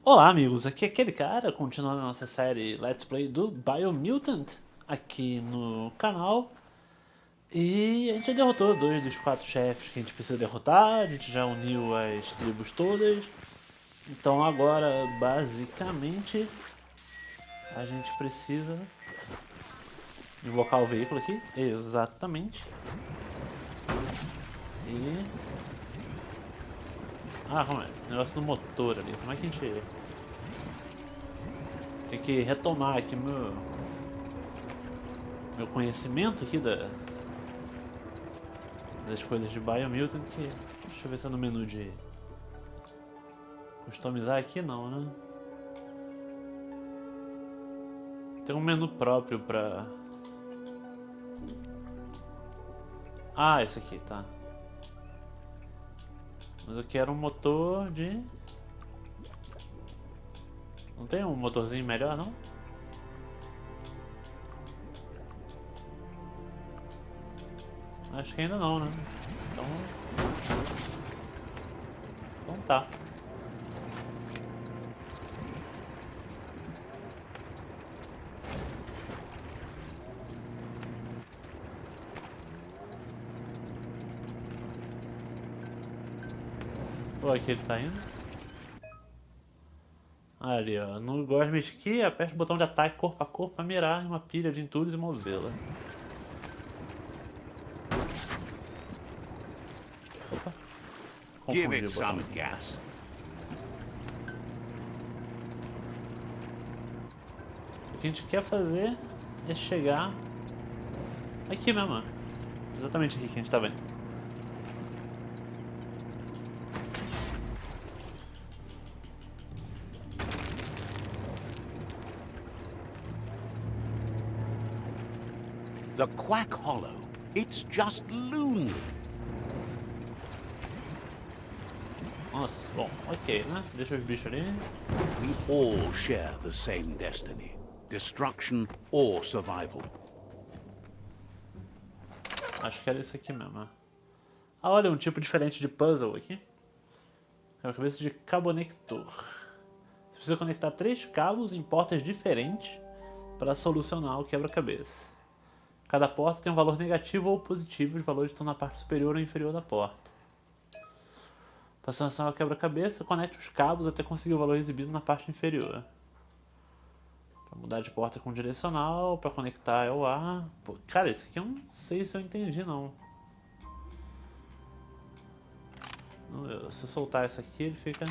Olá amigos, aqui é aquele cara, continuando a nossa série Let's Play do Biomutant aqui no canal. E a gente já derrotou dois dos quatro chefes que a gente precisa derrotar, a gente já uniu as tribos todas. Então agora basicamente a gente precisa invocar o veículo aqui, exatamente. E... Ah, como é? Negócio do motor ali, como é que a gente... Tem que retomar aqui meu conhecimento aqui das coisas de Biomutant que... Deixa eu ver se é no menu de... Customizar aqui não, né? Tem um menu próprio pra... Ah, esse aqui, tá. Mas eu quero um motor de... Não tem um motorzinho melhor, não? Acho que ainda não, né? Então tá. Pô, aqui ele tá indo. Ali, ó. No Gosme Esqui, aperte o botão de ataque corpo a corpo para mirar em uma pilha de entulhos e movê-la. Opa. Give Confundi it o botão. some gas. O que a gente quer fazer é chegar aqui mesmo, ó. Exatamente aqui que a gente tá vendo. The Quack Hollow. It's just lonely. Nossa, bom, ok, né? Deixa os bichos ali. We all share the same destiny. Destruction or survival. Acho que era isso aqui mesmo, ó. Ah, olha, um tipo diferente de puzzle aqui. É uma cabeça de cabonector. Você precisa conectar 3 cabos em portas diferentes para solucionar o quebra-cabeça. Cada porta tem um valor negativo ou positivo, os valores estão na parte superior ou inferior da porta. Para solucionar o quebra-cabeça, conecte os cabos até conseguir o valor exibido na parte inferior. Para mudar de porta com direcional, para conectar é o A. Pô, cara, esse aqui eu não sei se eu entendi não. Se eu soltar isso aqui, ele fica...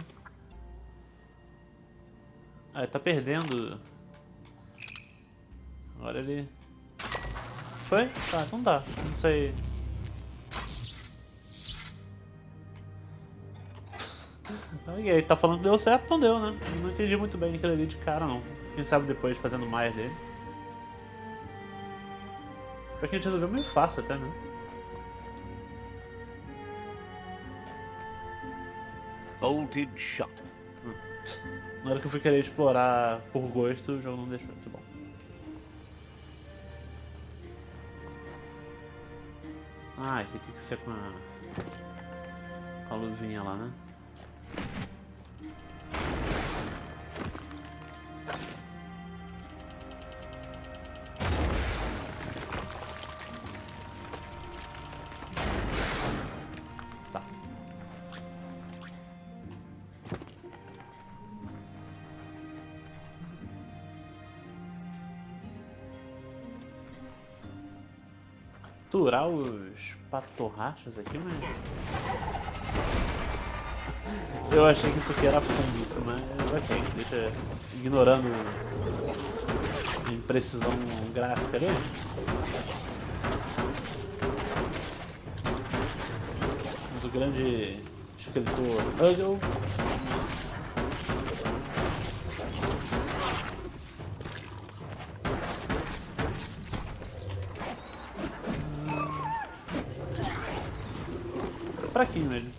Ah, ele tá perdendo. Agora ele... Foi? Tá, então tá. Não sei. Ok, tá falando que deu certo, então deu, né? Eu não entendi muito bem aquilo ali de cara, não. Quem sabe depois fazendo mais dele. Pra que a gente resolveu meio fácil até, né? Bolted shut. Na hora que eu fui querer explorar por gosto, o jogo não deixou. Que bom. Ah, aqui tem que ser com a luvinha lá, né? Tá. Capturar os patorrachos aqui, mas... Eu achei que isso aqui era fundo, mas ok, deixa... Ignorando a imprecisão gráfica ali. Mas o grande escritor Hugel. Fraquinho ele.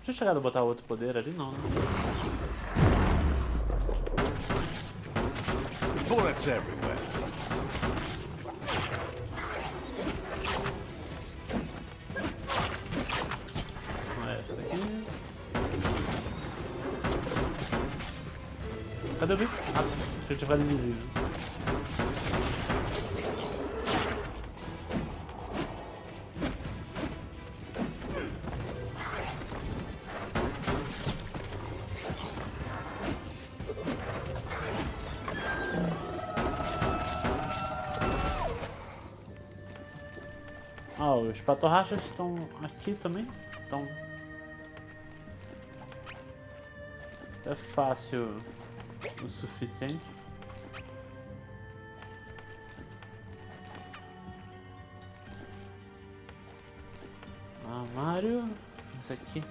Tinha chegado a botar outro poder ali? Não, né? Bullets everywhere. Não é essa daqui. Cadê o bicho? Ah, deixa eu te fazer invisível. Ah, os patorrachas estão aqui também. Então é fácil o suficiente. Armário. Esse aqui.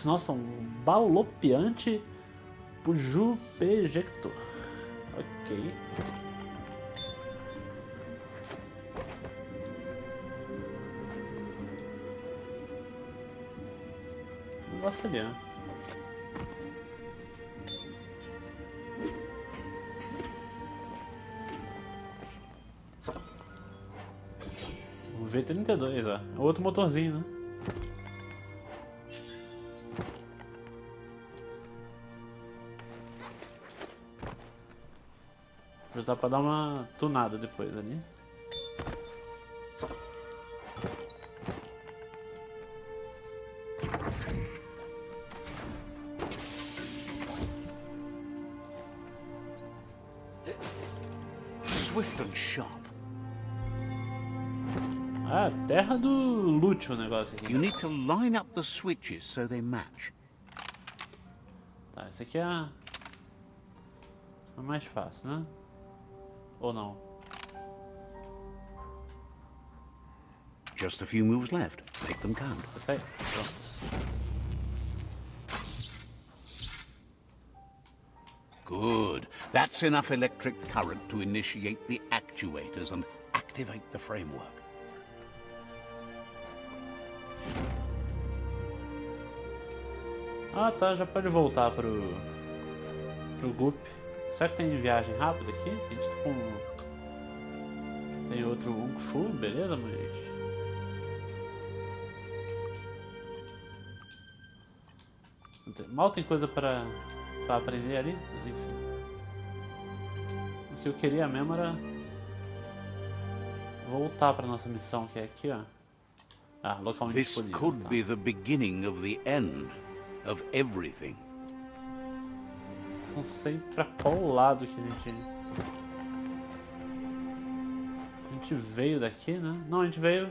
Nossa, um balopeante Jupejector. Ok. Negócio ali, né? O V32, ó. Outro motorzinho, né? Já dá pra dar uma tunada depois ali. Swift and sharp. Ah, terra do lútil o negócio aqui. You need to line up the switches so they match. Tá, esse aqui é a mais fácil, né? Ou não? Just a few moves left. Make them count. Essa aí, pronto. Good. That's enough electric current to initiate the actuators and activate the framework. Ah tá, já pode voltar pro Goop. Será que tem viagem rápida aqui? A gente tá com... Tem outro Kung Fu, beleza, mas... Mal tem coisa pra aprender ali, mas enfim. O que eu queria mesmo era... voltar pra nossa missão, que é aqui, ó. Ah, localmente This escolhido. could Tá. be the beginning of the end of everything. Não sei pra qual lado que a gente veio daqui, né? Não, a gente veio...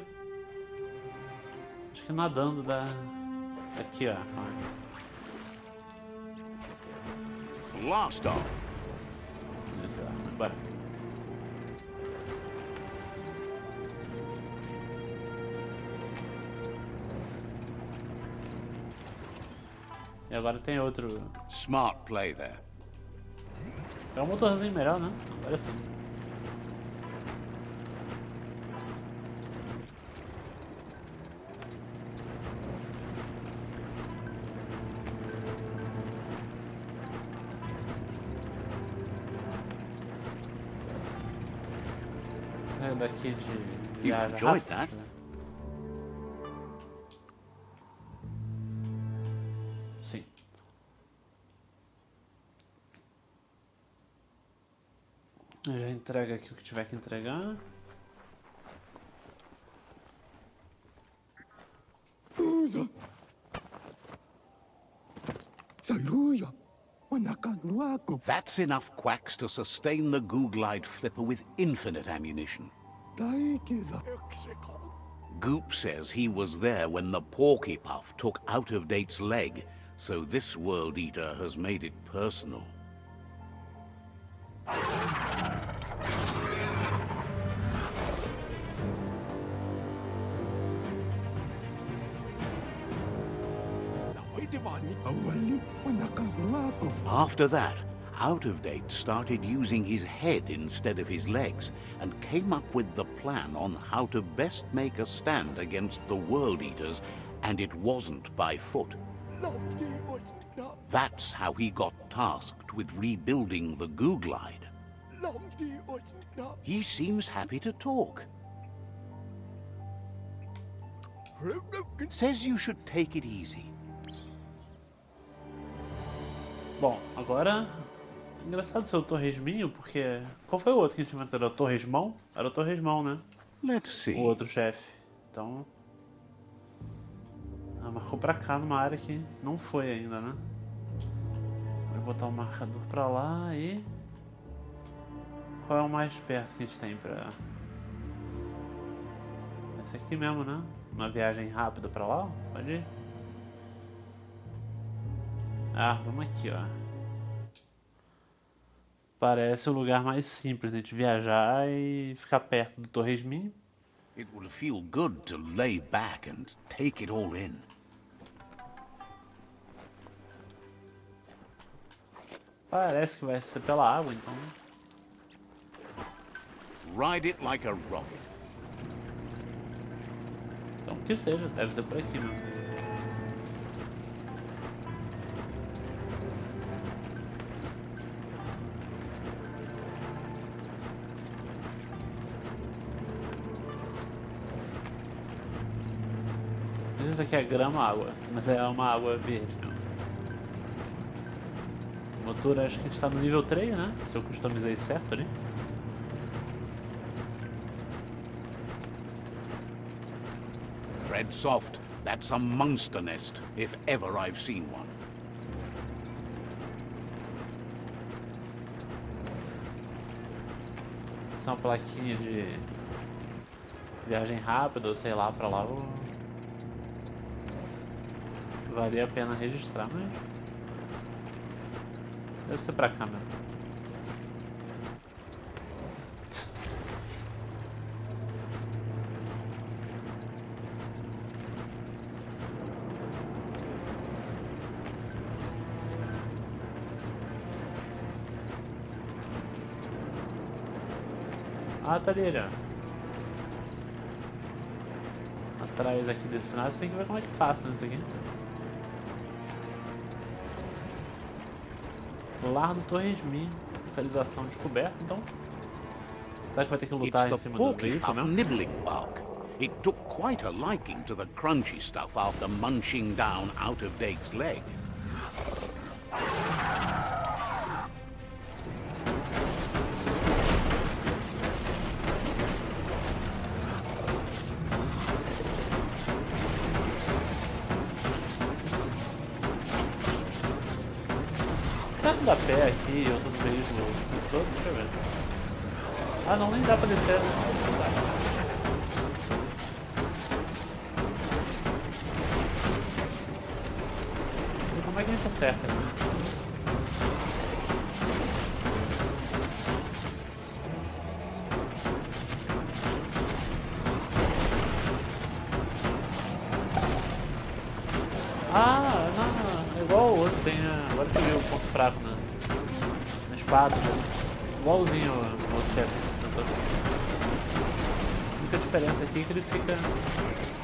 Acho que nadando daqui, ó. Blast off. Isso, bora. E agora tem outro... Smart play there. É um motorzinho melhor, né? Agora sim. É daqui de viagem enjoyed rápida. that. Sim. Eu já entrega aqui o que tiver que entregar. That's enough quacks to sustain the Googlide flipper with infinite ammunition. Goop says he was there when the Porky Puff took Out of Date's leg, so this World Eater has made it personal. After that, Out of Date started using his head instead of his legs and came up with the plan on how to best make a stand against the World Eaters, and it wasn't by foot. That's how he got tasked with rebuilding the Googlide. He seems happy to talk. Says you should take it easy. Bom, agora... Engraçado ser o torresminho, porque... Qual foi o outro que a gente inventou? Era o torresmão? Era o torresmão, né? Let's O see. outro chefe. Então... Ah, marcou pra cá numa área que não foi ainda, né? Vou botar o marcador pra lá e... Qual é o mais perto que a gente tem pra... Esse aqui mesmo, né? Uma viagem rápida pra lá, pode ir? Ah, vamos aqui, ó. Parece o lugar mais simples de viajar e ficar perto do torresminho. It will feel good to lay back and take it all in. Parece que vai ser pela água, então. Ride it like a rocket. Então que seja, deve ser por aqui mesmo. Mas isso aqui é grama água, mas é uma água verde mesmo. O motor, acho que a gente tá no nível 3, né? Se eu customizei certo ali. Tread soft. That's a monster nest, if ever I've seen one. Isso é uma plaquinha de viagem rápida, ou sei lá, pra lá. Valia a pena registrar, mas deve ser pra cá mesmo. Ah, tá ali já. Atrás aqui desse lado, você tem que ver como é que passa nisso aqui. Lar do Torresminho, localização descoberta, então. Será que vai ter que lutar em It's the cima do porky veículo puff mesmo? nibbling bark. It took quite a liking to the crunchy stuff after munching down out-of-date's leg. Será que dá pé aqui e outro veículo todo? Deixa eu ver. Ah não, nem dá pra descer. E como é que a gente acerta? Ah, não, é igual o outro, tem agora que eu vi o ponto fraco na espada, né? Igualzinho o outro chefe. A única diferença aqui é que ele fica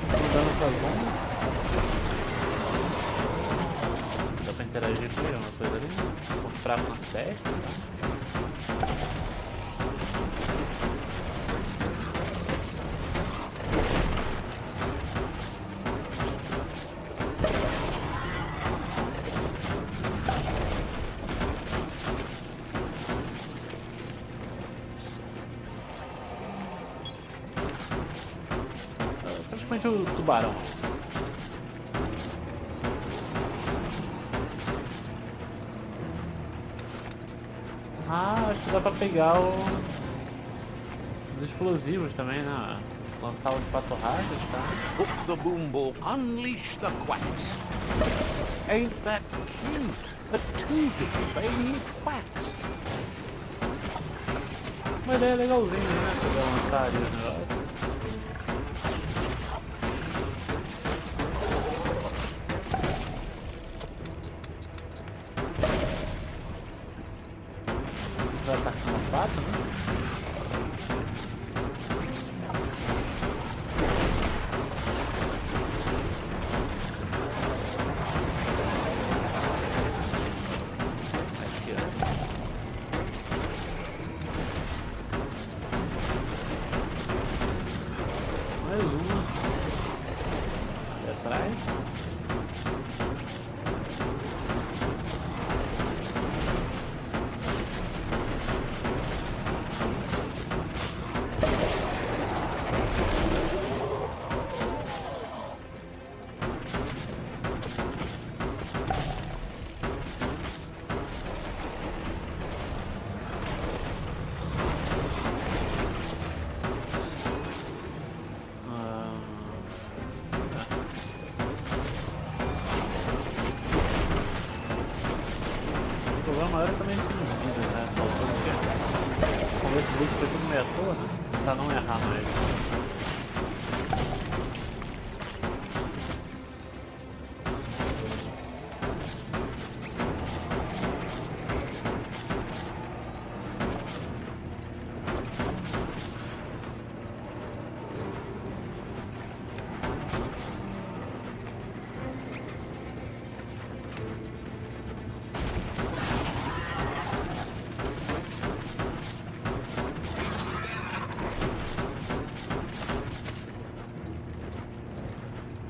mudando essa zona. Dá pra interagir com ele, uma coisa ali. Ponto fraco na testa. Tá? Praticamente o tubarão. Ah, acho que dá pra pegar os explosivos também, né? Lançar os patorragens, tá? Hook the boom ball, unleash the quacks. Ain't that cute? A two-bit baby quacks. Uma ideia legalzinha, né? Poder lançar ali o negócio. Vai atacar uma pata, né? Aqui, ó. Mais uma. começo do vídeo foi tudo meio à toa, né? Tentar não errar mais.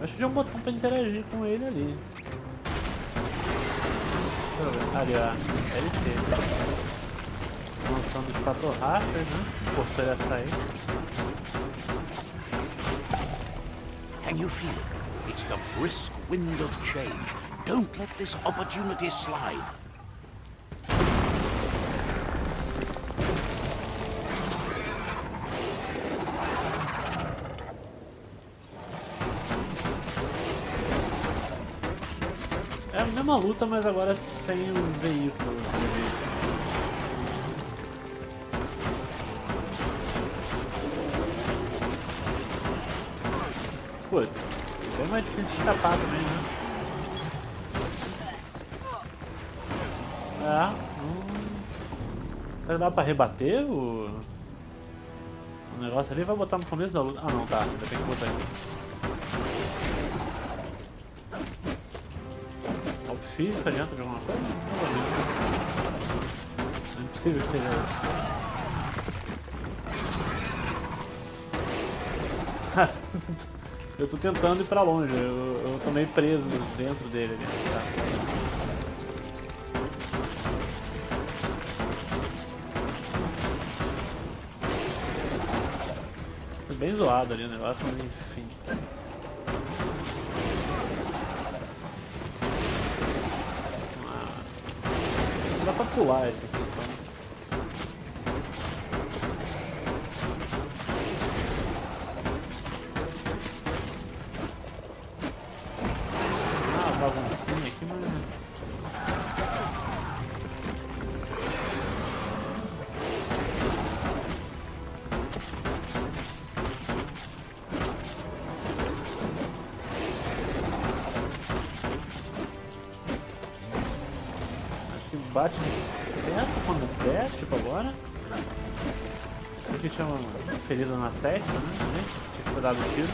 Acho que tinha um botão pra interagir com ele ali. Deixa eu ver. Ali, ó. LT. Lançando os patorrachas, né? Forçou ele a sair. Can you feel it? It's the brisk wind of change. Don't let this opportunity slide. É a mesma luta, mas agora sem o veículo. Putz, bem mais difícil de escapar também, né? Será que dá pra rebater o negócio ali? Vai botar no começo da luta. Ah não, tá, ainda tem que botar aí. Golpe físico adianta de alguma coisa? Não, é impossível que seja isso. Eu tô tentando ir pra longe, eu tô meio preso dentro dele ali. Tá. Foi bem zoado ali o negócio, mas enfim. Dá pra pular esse aqui então. Baguncinha aqui, mas... Acho que bate perto quando der, tipo agora. Aqui tinha uma ferida na testa, né? Tinha que ter dado tiro, né?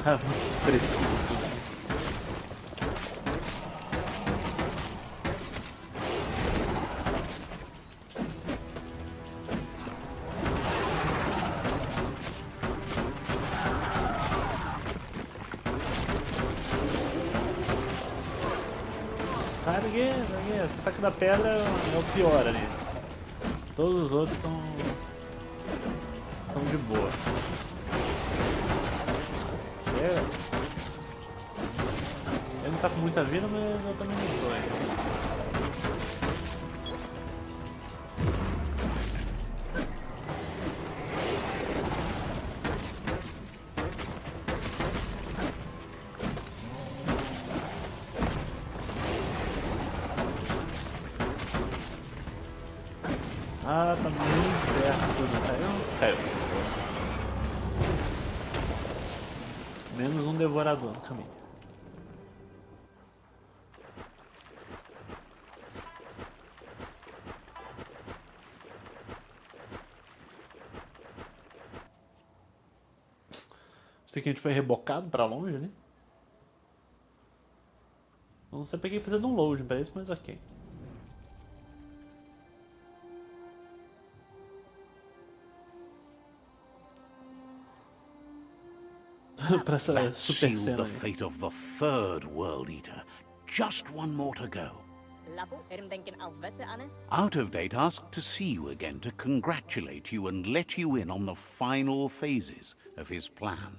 Muito preciso tudo. Sai daqui. Esse ataque da pedra é o pior ali. Todos os outros são de boa. Ele não tá com muita vida, mas eu também não tô ainda. Ah, tá muito perto tudo. Caiu. Menos um devorador no caminho. Sei que a gente foi rebocado pra longe ali. Não sei pra que precisa de um loading pra isso, mas ok. Pra essa super Sealed cena the aí. fate of the third World Eater. Just one more to go. Out of Date asked to see you again to congratulate you and let you in on the final phases of his plan.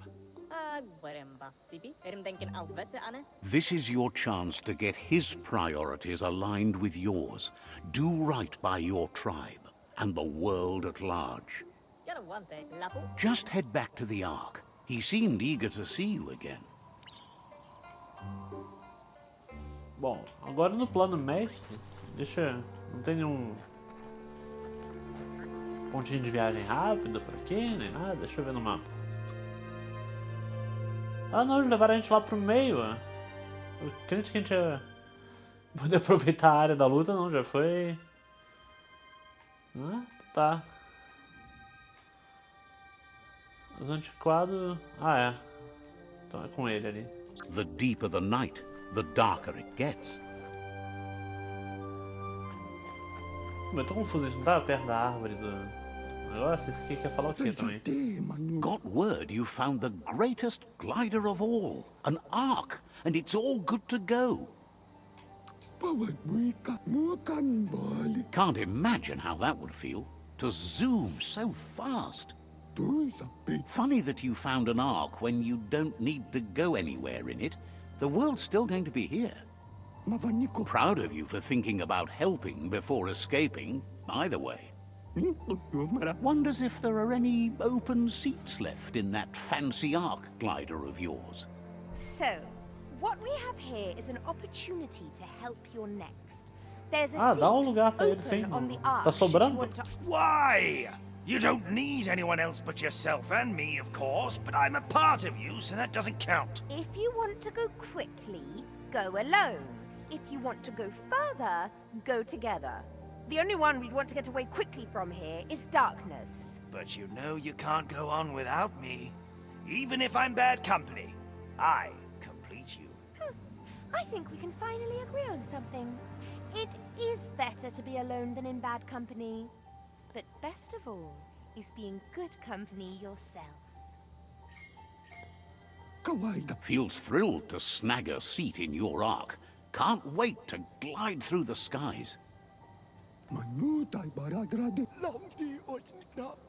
This is your chance to get his priorities aligned with yours. Do right by your tribe and the world at large. Just head back to the Ark. He seemed eager to see you again. Bom, agora no plano mestre, não tem nenhum pontinho de viagem rápido por aqui, nem nada. Deixa eu ver no mapa. Ah não, eles levaram a gente lá pro meio, ó. Eu acredito que a gente ia poder aproveitar a área da luta, não, já foi... Ah, tá. Os antiquados... Ah, é. Então é com ele ali. The deeper the night, the darker it gets. Eu tô confuso, a gente não tava perto da árvore do negócio? Esse aqui quer falar o quê também? Got word you found the greatest glider of all, an ark, and it's all good to go. Can't imagine how that would feel, to zoom so fast. Funny that you found an ark when you don't need to go anywhere in it. The world's still going to be here. Proud of you for thinking about helping before escaping, either way. Wonders if there are any open seats left in that fancy ark glider of yours. So, what we have here is an opportunity to help your next. There's a dá seat lugar pra ele sim. open on the ark Tá should you sobrando? want to... Why? You don't need anyone else but yourself and me, of course, but I'm a part of you, so that doesn't count. If you want to go quickly, go alone. If you want to go further, go together. The only one we'd want to get away quickly from here is darkness. But you know you can't go on without me. Even if I'm bad company, I complete you. I think we can finally agree on something. It is better to be alone than in bad company. But best of all is being good company yourself. Feels thrilled to snag a seat in your ark. Can't wait to glide through the skies.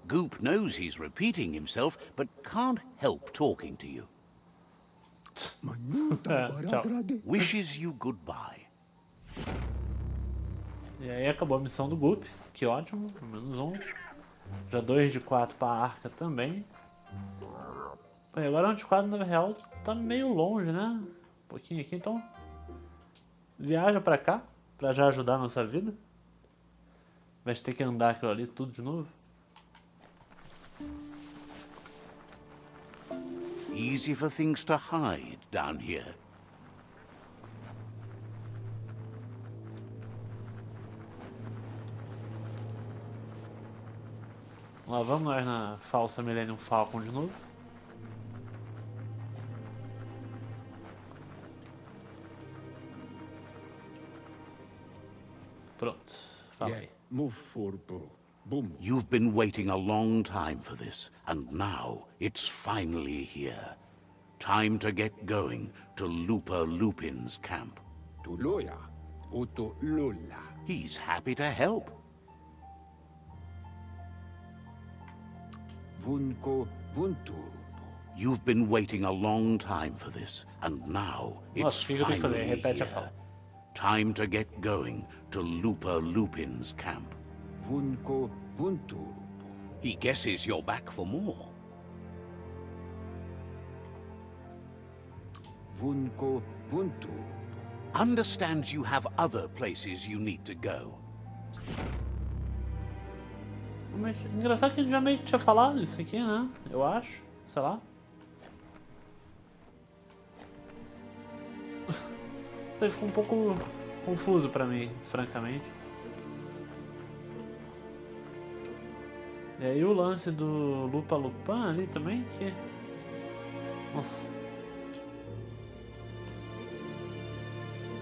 Goop knows he's repeating himself, but can't help talking to you. Tchau. Wishes you goodbye. E aí acabou a missão do Goop, que ótimo, menos um. Já 2 de 4 pra arca também. Bem, agora o antiquado na real tá meio longe, né? Um pouquinho aqui, então viaja pra cá, pra já ajudar a nossa vida. Vai ter que andar aquilo ali tudo de novo. Easy for things to hide down here. Lá vamos nós na falsa Millennium Falcon de novo. Pronto, fala aí. You've been waiting a long time for this, and now it's finally here. Time to get going to lupa-lupin's camp. He's happy to help. You've been waiting a long time for this, and now it's Nossa, o que eu tenho que fazer? finally Repete a here. fala. Time to get going to lupa-lupin's camp. He guesses you're back for more. Understands you have other places you need to go. Mas engraçado que a gente já meio que tinha falado isso aqui, né? Eu acho, sei lá. Isso aí ficou um pouco confuso pra mim, francamente. E aí o lance do lupa-lupin ali também, que... Nossa.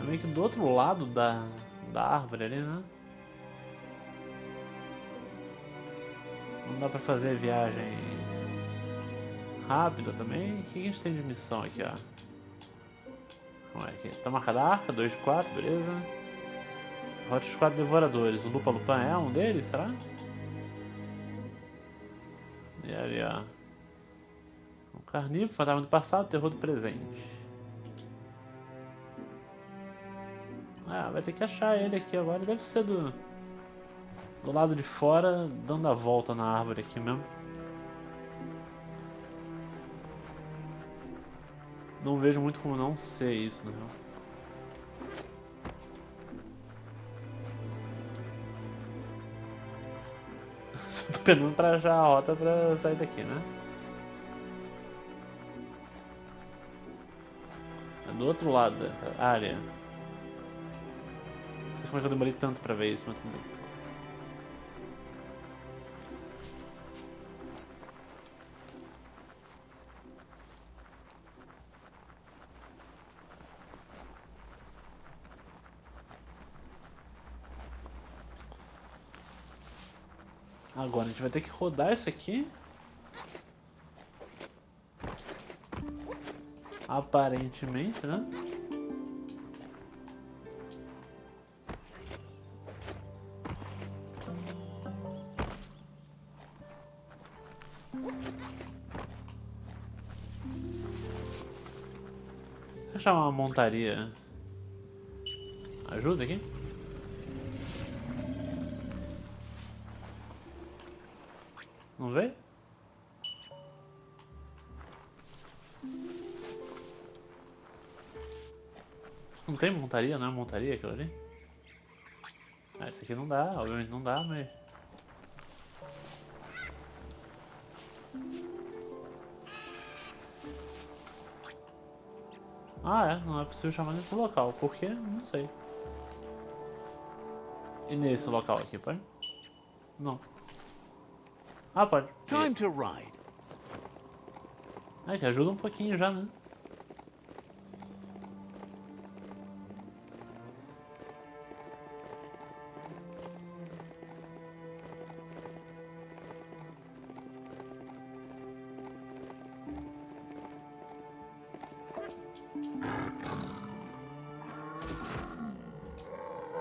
É meio que do outro lado da árvore ali, né? Não dá pra fazer viagem rápida também. O que a gente tem de missão aqui, ó? Vamos aqui. Tá marcada a arca, 2 de 4, beleza. Rota os 4 devoradores. O lupa-lupin é um deles, será? E ali, ó. O carnívoro, fantasma do passado, terror do presente. Ah, vai ter que achar ele aqui agora. Deve ser do lado de fora, dando a volta na árvore aqui mesmo. não vejo muito como não ser isso, na real. Só tô penando pra achar a rota pra sair daqui, né? É do outro lado da área. Não sei como é que eu demorei tanto pra ver isso, mas tudo bem. Agora a gente vai ter que rodar isso aqui. Aparentemente, né? Deixa eu achar uma montaria. Ajuda aqui? Não veio? Não tem montaria, não é montaria aquilo ali? Ah, esse aqui não dá, obviamente não dá, mas... Ah, é, não é possível chamar nesse local, por quê? Não sei. E nesse local aqui, pode? Não. Ah, pode. Time to ride. É, que ajuda um pouquinho já, né?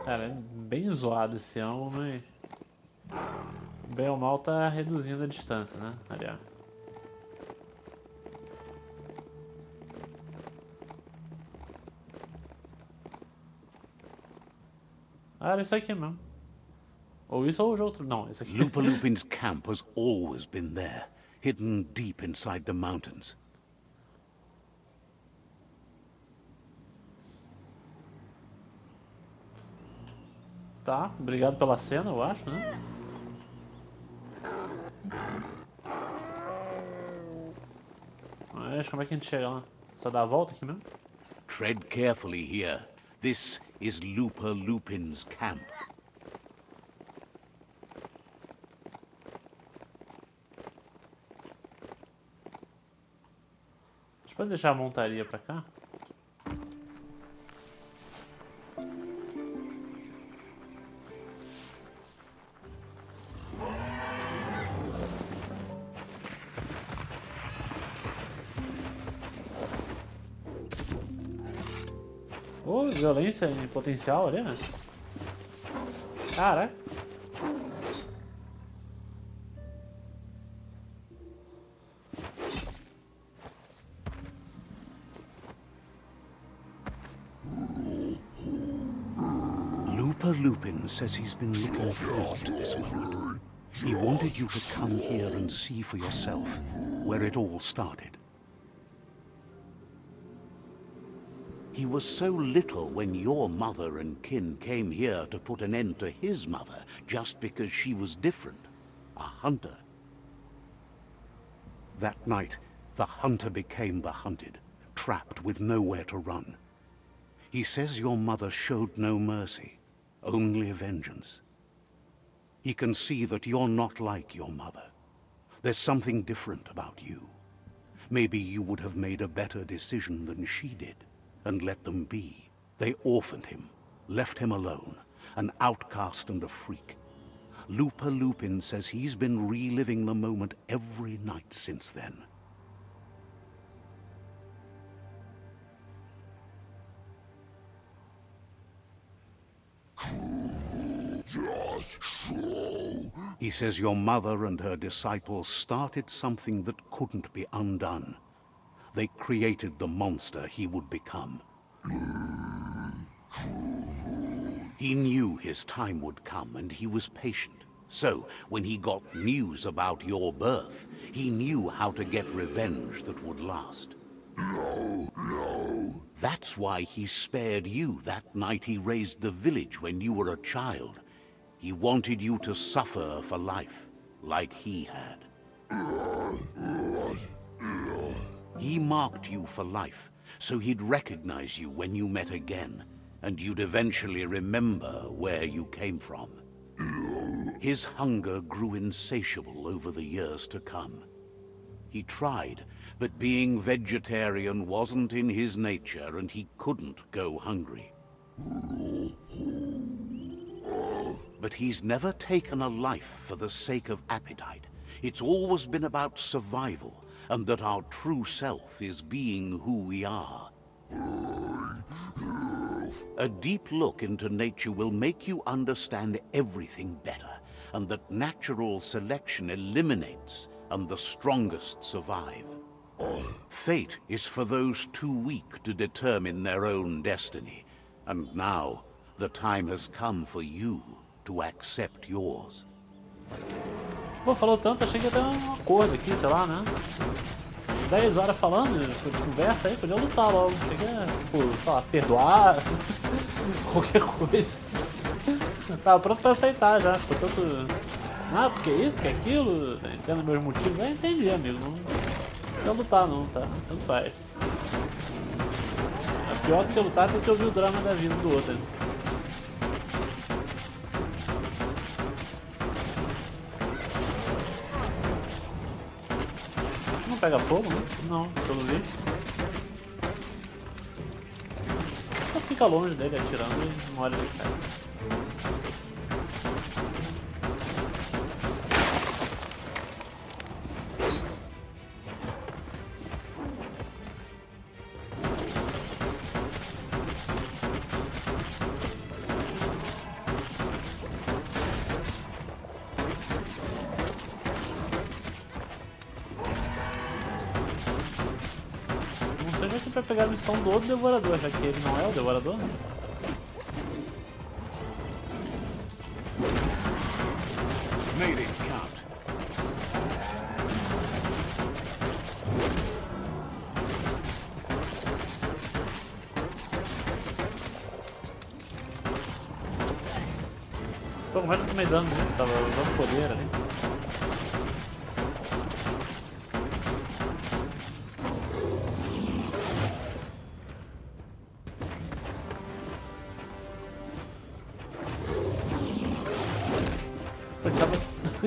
Cara, é bem zoado esse ângulo, mas... Bem ou mal tá reduzindo a distância, né? Aliás. Ah, era isso aqui mesmo. Ou isso ou o outro. Não, esse aqui. Lupa-lupin's camp has always been there, hidden deep inside the mountains. Tá, obrigado pela cena, eu acho, né? Mas como é que a gente chega lá? Só dá a volta aqui mesmo? Tread carefully here. This is Lupa-lupin's camp. A gente pode deixar a montaria pra cá? Ô, violência em potencial ali, né? Caraca. Lupa-lupin says he's been looking forward to this moment. He wanted you to come here and see for yourself where it all started. He was so little when your mother and kin came here to put an end to his mother just because she was different, a hunter. That night, the hunter became the hunted, trapped with nowhere to run. He says your mother showed no mercy, only vengeance. He can see that you're not like your mother. There's something different about you. Maybe you would have made a better decision than she did. And let them be. They orphaned him, left him alone, an outcast and a freak. Lupa-lupin says he's been reliving the moment every night since then. He says your mother and her disciples started something that couldn't be undone. They created the monster he would become. He knew his time would come, and he was patient. So, when he got news about your birth, he knew how to get revenge that would last. No. That's why he spared you that night he raised the village when you were a child. He wanted you to suffer for life, like he had. He marked you for life, so he'd recognize you when you met again, and you'd eventually remember where you came from. His hunger grew insatiable over the years to come. He tried, but being vegetarian wasn't in his nature, and he couldn't go hungry. But he's never taken a life for the sake of appetite. It's always been about survival, and that our true self is being who we are. A deep look into nature will make you understand everything better, and that natural selection eliminates, and the strongest survive. Fate is for those too weak to determine their own destiny, and now the time has come for you to accept yours. Pô, falou tanto, achei que ia ter um acordo aqui, sei lá, né? 10 horas falando, conversa aí, podia lutar logo. Achei que ia, tipo, sei lá, perdoar, qualquer coisa. Tava pronto pra aceitar já, ficou tanto... Ah, porque isso, porque aquilo, entendo meus motivos. Eu entendi, amigo, não precisa lutar não, tá? Tanto faz. É pior do que lutar, tem que ouvir o drama da vida do outro. Não pega fogo, né? Não, pelo visto. Só fica longe dele atirando e uma hora ele cai. Vai pegar a missão do outro devorador, já que ele não é o devorador. Made it count. Pô, como é que eu tomei dano nisso? Tava usando poder ali.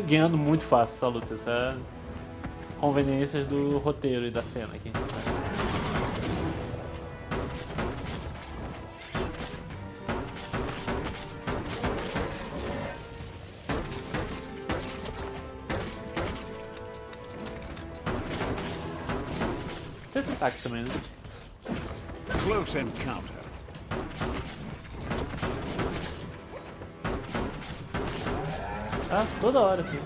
Ganhando muito fácil essa luta, essa é conveniências do roteiro e da cena aqui. Tem esse ataque também, né? Close encounter. Ah, toda hora, assim.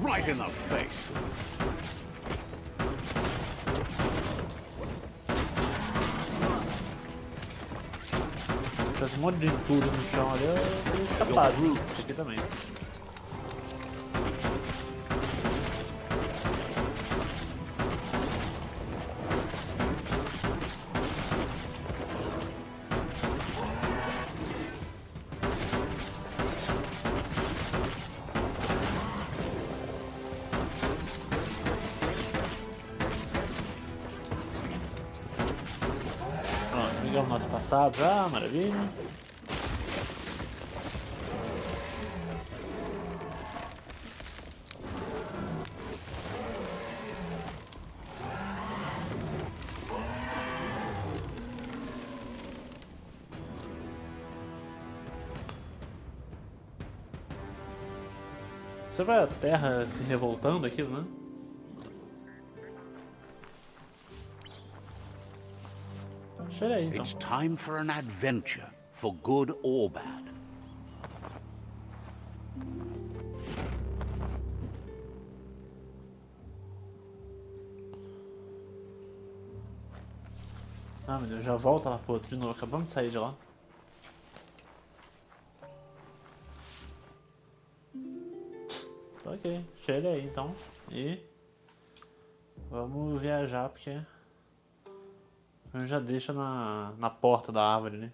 Right in the face. Tem um monte de entulho no chão ali, eu tô escapado. Isso aqui também. Pegamos nosso passado já, maravilha. Você vai a terra se revoltando aquilo, né? Aí, então. It's time for an adventure, for good or bad. Ah, meu Deus, já volta lá pro outro de novo. Acabamos de sair de lá. Ok, cheira aí então. E vamos viajar porque Já deixa na porta da árvore ali.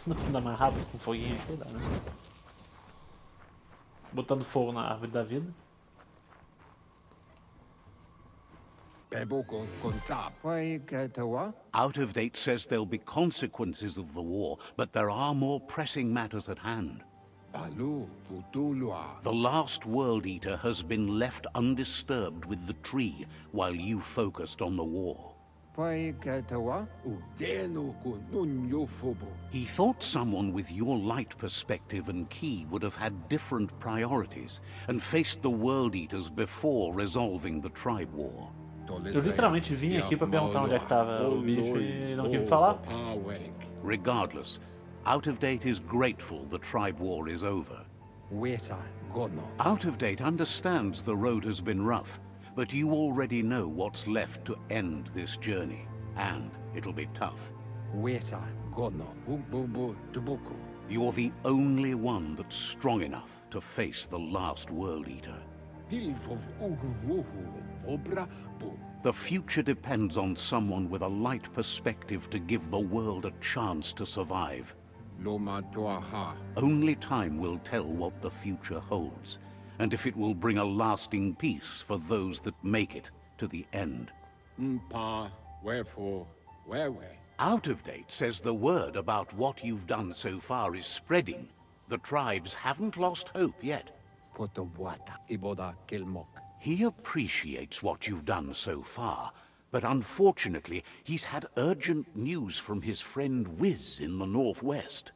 Dá pra andar mais rápido com foguinho aqui, dá, né? Botando fogo na árvore da vida. Out of Date says there'll be consequences of the war, but there are more pressing matters at hand. The last World Eater has been left undisturbed with the tree while you focused on the war. He thought someone with your light perspective and key would have had different priorities and faced the World Eaters before resolving the tribe war. Eu literalmente vim aqui pra perguntar onde é que tava o bicho e não quis me falar. Regardless, Out of Date is grateful the tribe war is over. Out of Date understands the road has been rough, but you already know what's left to end this journey, and it'll be tough. You're the only one that's strong enough to face the last World Eater. The future depends on someone with a light perspective to give the world a chance to survive. Only time will tell what the future holds, and if it will bring a lasting peace for those that make it to the end. Out of Date says the word about what you've done so far is spreading. The tribes haven't lost hope yet. He appreciates what you've done so far, but unfortunately, he's had urgent news from his friend Whiz in the northwest.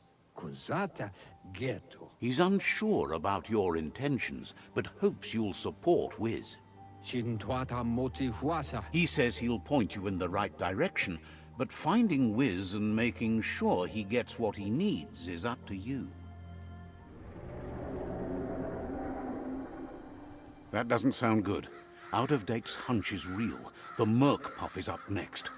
He's unsure about your intentions, but hopes you'll support Whiz. He says he'll point you in the right direction, but finding Whiz and making sure he gets what he needs is up to you. That doesn't sound good. Out of Date's hunch is real. The Merc Puff is up next.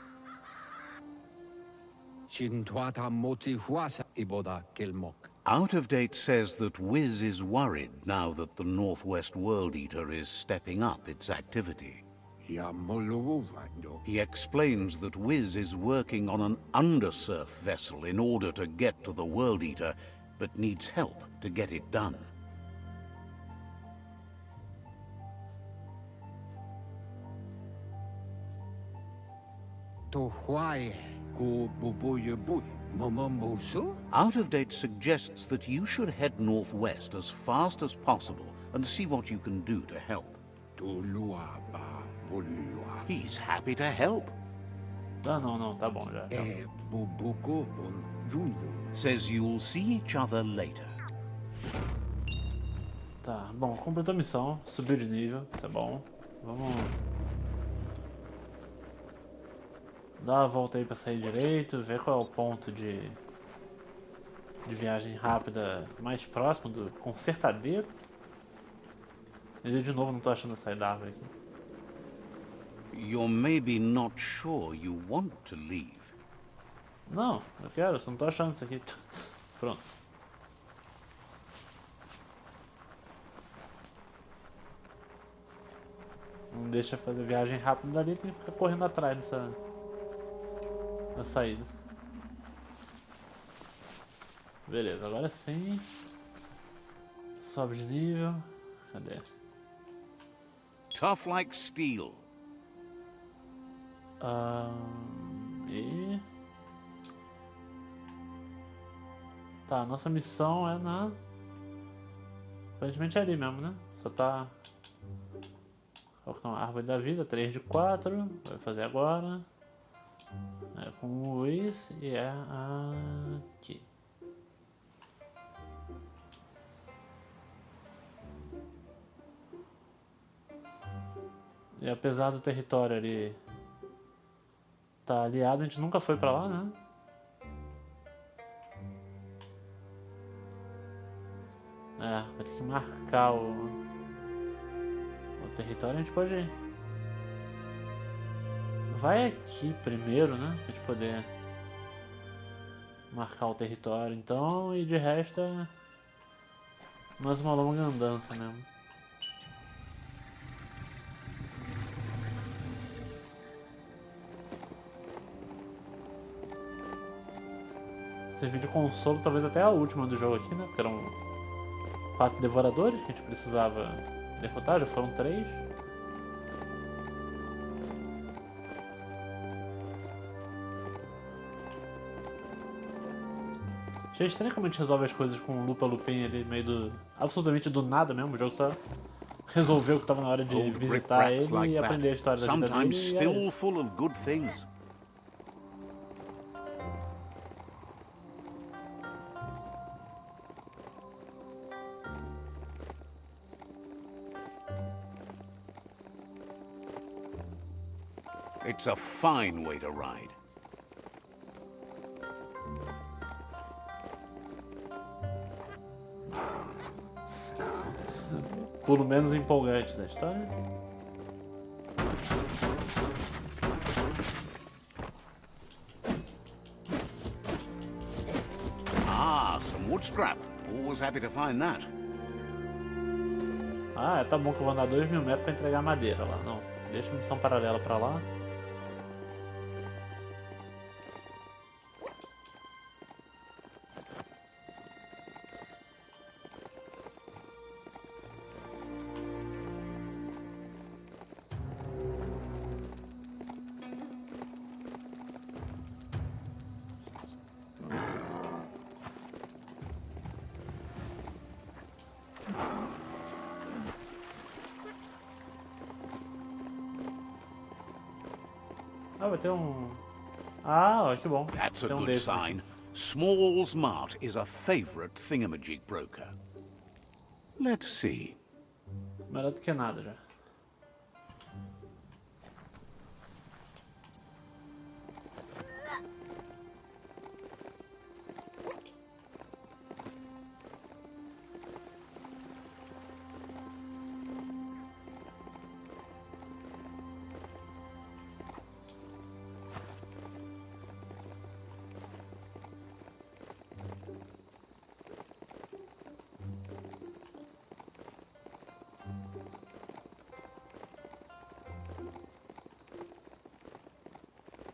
Out of Date says that Whiz is worried now that the Northwest World Eater is stepping up its activity. He explains that Whiz is working on an undersurf vessel in order to get to the World Eater, but needs help to get it done. Out of Date suggests that you should head northwest as fast as possible and see what you can do to help. He's happy to help. Não, tá bom já. Says you'll see each other later. Tá, bom, completou a missão, subiu de nível, isso é bom. Vamos dar uma volta aí pra sair direito, ver qual é o ponto de viagem rápida mais próximo do Consertadeiro. Eu de novo não tô achando a saída da árvore aqui. You're maybe not sure you want to leave. Não, eu quero, só não tô achando isso aqui. Pronto. Não deixa fazer viagem rápida dali, tem que ficar correndo atrás dessa saída. Beleza, agora sim. Sobe de nível. Cadê? Tough like steel. E... Tá, nossa missão é na... Aparentemente é ali mesmo, né? Só tá... Colocar uma árvore da vida, 3 de 4. Vai fazer agora. É com o Whiz e é aqui. E apesar do território ali tá aliado, a gente nunca foi pra lá, né? É, vai ter que marcar o território, a gente pode Vai aqui primeiro, né? Pra gente poder marcar o território, então, e de resto é mais uma longa andança mesmo. Servir de consolo talvez até a última do jogo aqui, né? Porque eram 4 devoradores que a gente precisava derrotar, já foram 3. Achei estranho como a gente resolve as coisas com lupa-lupin ali, meio do... absolutamente do nada mesmo. O jogo só resolveu que estava na hora de Old brick visitar rats ele like e aprender a that, história da vida sometimes dele. E é still isso. full of good things. It's a fine way to ride. Pulo menos empolgante da história. Ah, some wood scrap. Always happy to find that. Ah, tá bom que eu vou andar 2.000 metros pra entregar madeira lá. Não, deixa a missão paralela pra lá. Ah, vai ter um... Ah, ó, que bom. That's a Tem um good desses aqui. sign. Small's Mart is a favorite thingamajig broker. Let's see. Melhor do que nada já.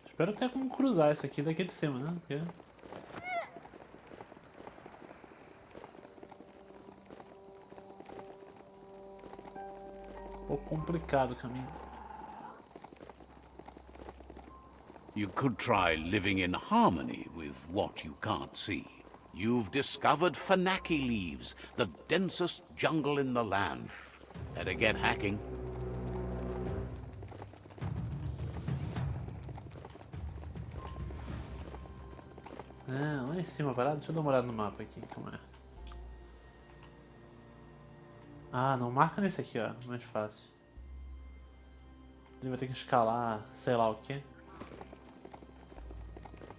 Espero ter como cruzar isso aqui daqui de cima, né? Porque... um pouco complicado o caminho. You could try living in harmony with what you can't see. You've discovered Fanaki leaves, the densest jungle in the land. Better get hacking. Ah, lá em cima parado? Deixa eu dar uma olhada no mapa aqui, como é. Ah, não, marca nesse aqui, ó, mais fácil. Ele vai ter que escalar, sei lá o que.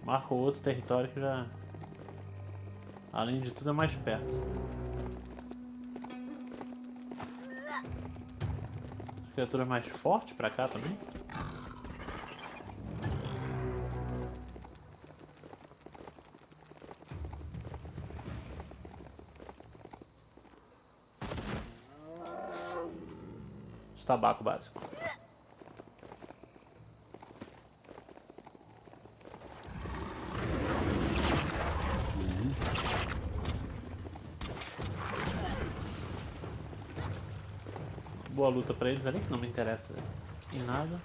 Marca o outro território que já, além de tudo, é mais perto. As criaturas mais fortes pra cá também. Tabaco básico. Boa luta pra eles ali, que não me interessa em nada.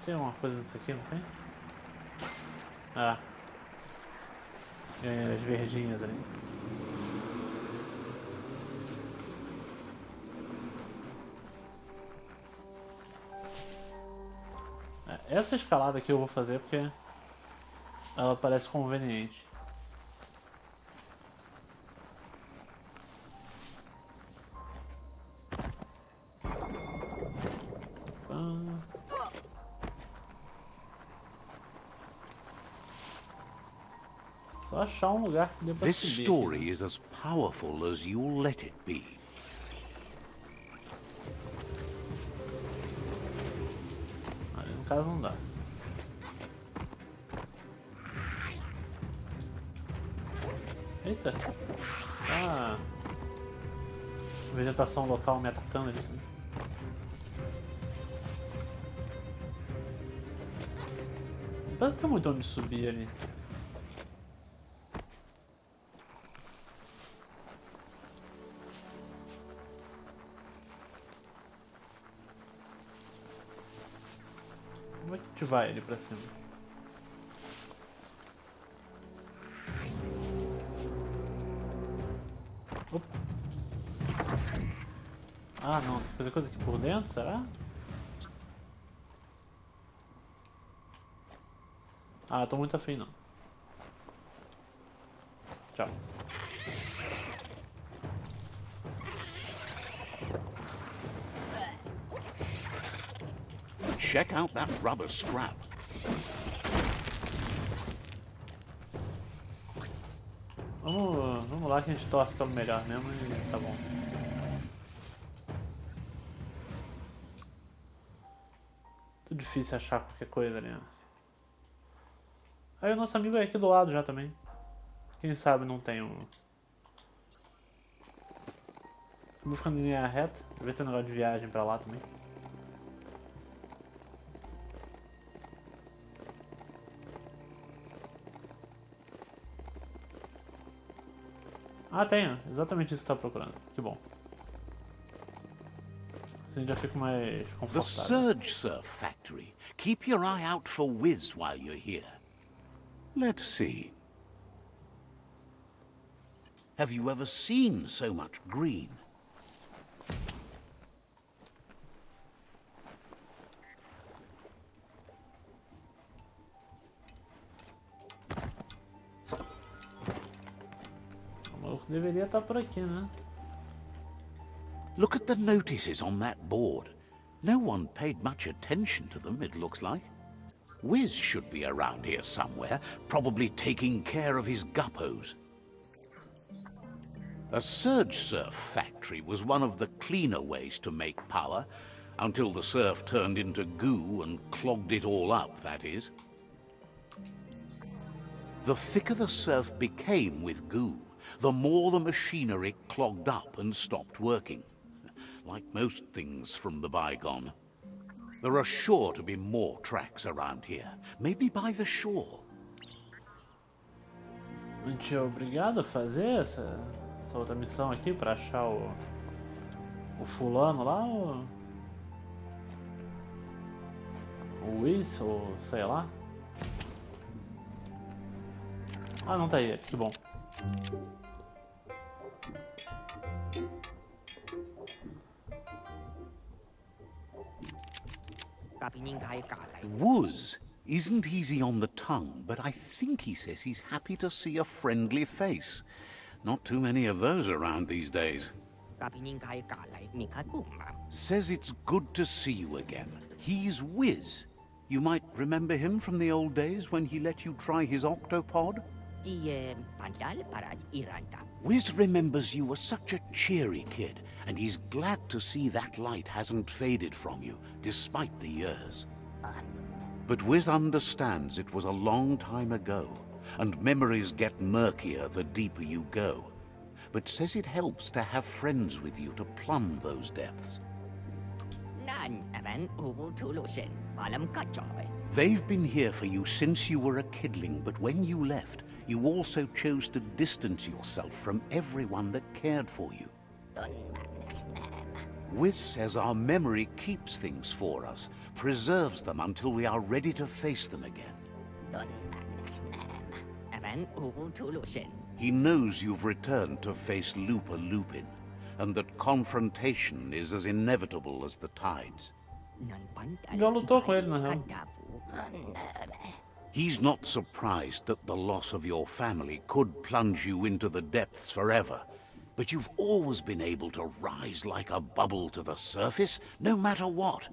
Tem uma coisa nisso aqui, não tem? Ah. As verdinhas ali. Essa escalada aqui eu vou fazer porque ela parece conveniente. Só achar um lugar que dê pra This subir story aqui, né? is as powerful as you'll let it be. Ali no caso não dá. Eita! Ah! Vegetação local me atacando ali. Parece que tem muito onde subir ali. Como é que a gente vai ali pra cima? Opa. Ah não, tem que fazer coisa aqui por dentro, será? Ah, eu tô muito afim não. Tchau. Check out that rubber scrap. Vamos lá que a gente torce pelo melhor mesmo e tá bom. Muito difícil achar qualquer coisa ali, né? Aí o nosso amigo é aqui do lado já também. Quem sabe não tem um... Vou ficando em linha reta. Deve ter um negócio de viagem pra lá também. Ah, tem, ó. Exatamente isso que tá procurando. Que bom. Assim já fico mais The confortável. Surge Surf Factory. Keep your eye out for Whiz while you're here. Let's see. Have you ever seen so much green? O maluco deveria estar por aqui, né? Look at the notices on that board. No one paid much attention to them, it looks like. Whiz should be around here somewhere, probably taking care of his guppos. A surge surf factory was one of the cleaner ways to make power, until the surf turned into goo and clogged it all up, that is. The thicker the surf became with goo, the more the machinery clogged up and stopped working. Like most things from the bygone. There are sure to be more tracks around here, maybe by the shore. A gente é obrigado a fazer essa outra missão aqui pra achar o fulano lá, o Whiz, ou sei lá. Ah, não tá aí, que bom. Wuz isn't easy on the tongue, but I think he says he's happy to see a friendly face. Not too many of those around these days. Says it's good to see you again. He's Whiz. You might remember him from the old days when he let you try his octopod? Whiz remembers you were such a cheery kid, and he's glad to see that light hasn't faded from you, despite the years. But Whiz understands it was a long time ago, and memories get murkier the deeper you go, but says it helps to have friends with you to plumb those depths. They've been here for you since you were a kidling, but when you left, you also chose to distance yourself from everyone that cared for you. Whiz says our memory keeps things for us, preserves them until we are ready to face them again. He knows you've returned to face lupa-lupin, and that confrontation is as inevitable as the tides. Já lutou com ele, na real. He's not surprised that the loss of your family could plunge you into the depths forever, but you've always been able to rise like a bubble to the surface, no matter what.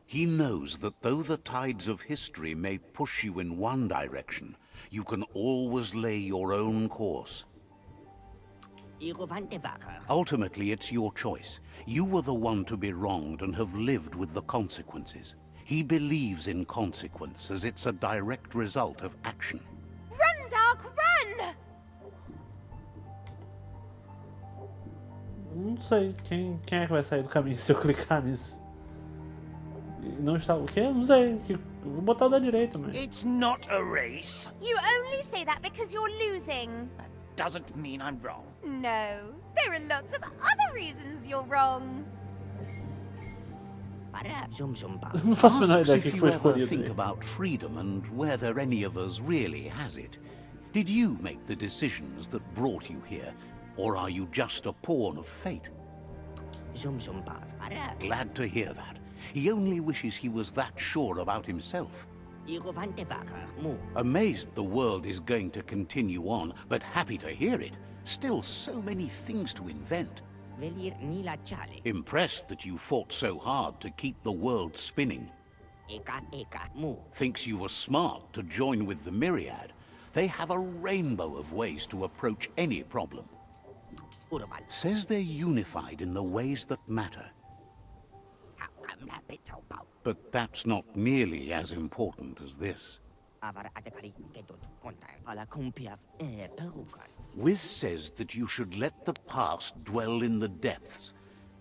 He knows that though the tides of history may push you in one direction, you can always lay your own course. Ultimately, it's your choice. You were the one to be wronged and have lived with the consequences. He believes in consequence as it's a direct result of action. Run, Dark, run! Não sei. Quem é que vai sair do caminho se eu clicar nisso? Não está o quê? Não sei. Eu vou botar da direita, mas... It's not a race. You only say that because you're losing. Doesn't mean I'm wrong. No, there are lots of other reasons you're wrong. Não faço a menor Asks ideia if que you foi ever escolhido. think about freedom and whether any of us really has it. Did you make the decisions that brought you here, or are you just a pawn of fate? Glad to hear that. He only wishes he was that sure about himself. Amazed the world is going to continue on, but happy to hear it. Still so many things to invent. Impressed that you fought so hard to keep the world spinning. Thinks you were smart to join with the Myriad. They have a rainbow of ways to approach any problem. Says they're unified in the ways that matter. But that's not nearly as important as this. Whiz says that you should let the past dwell in the depths.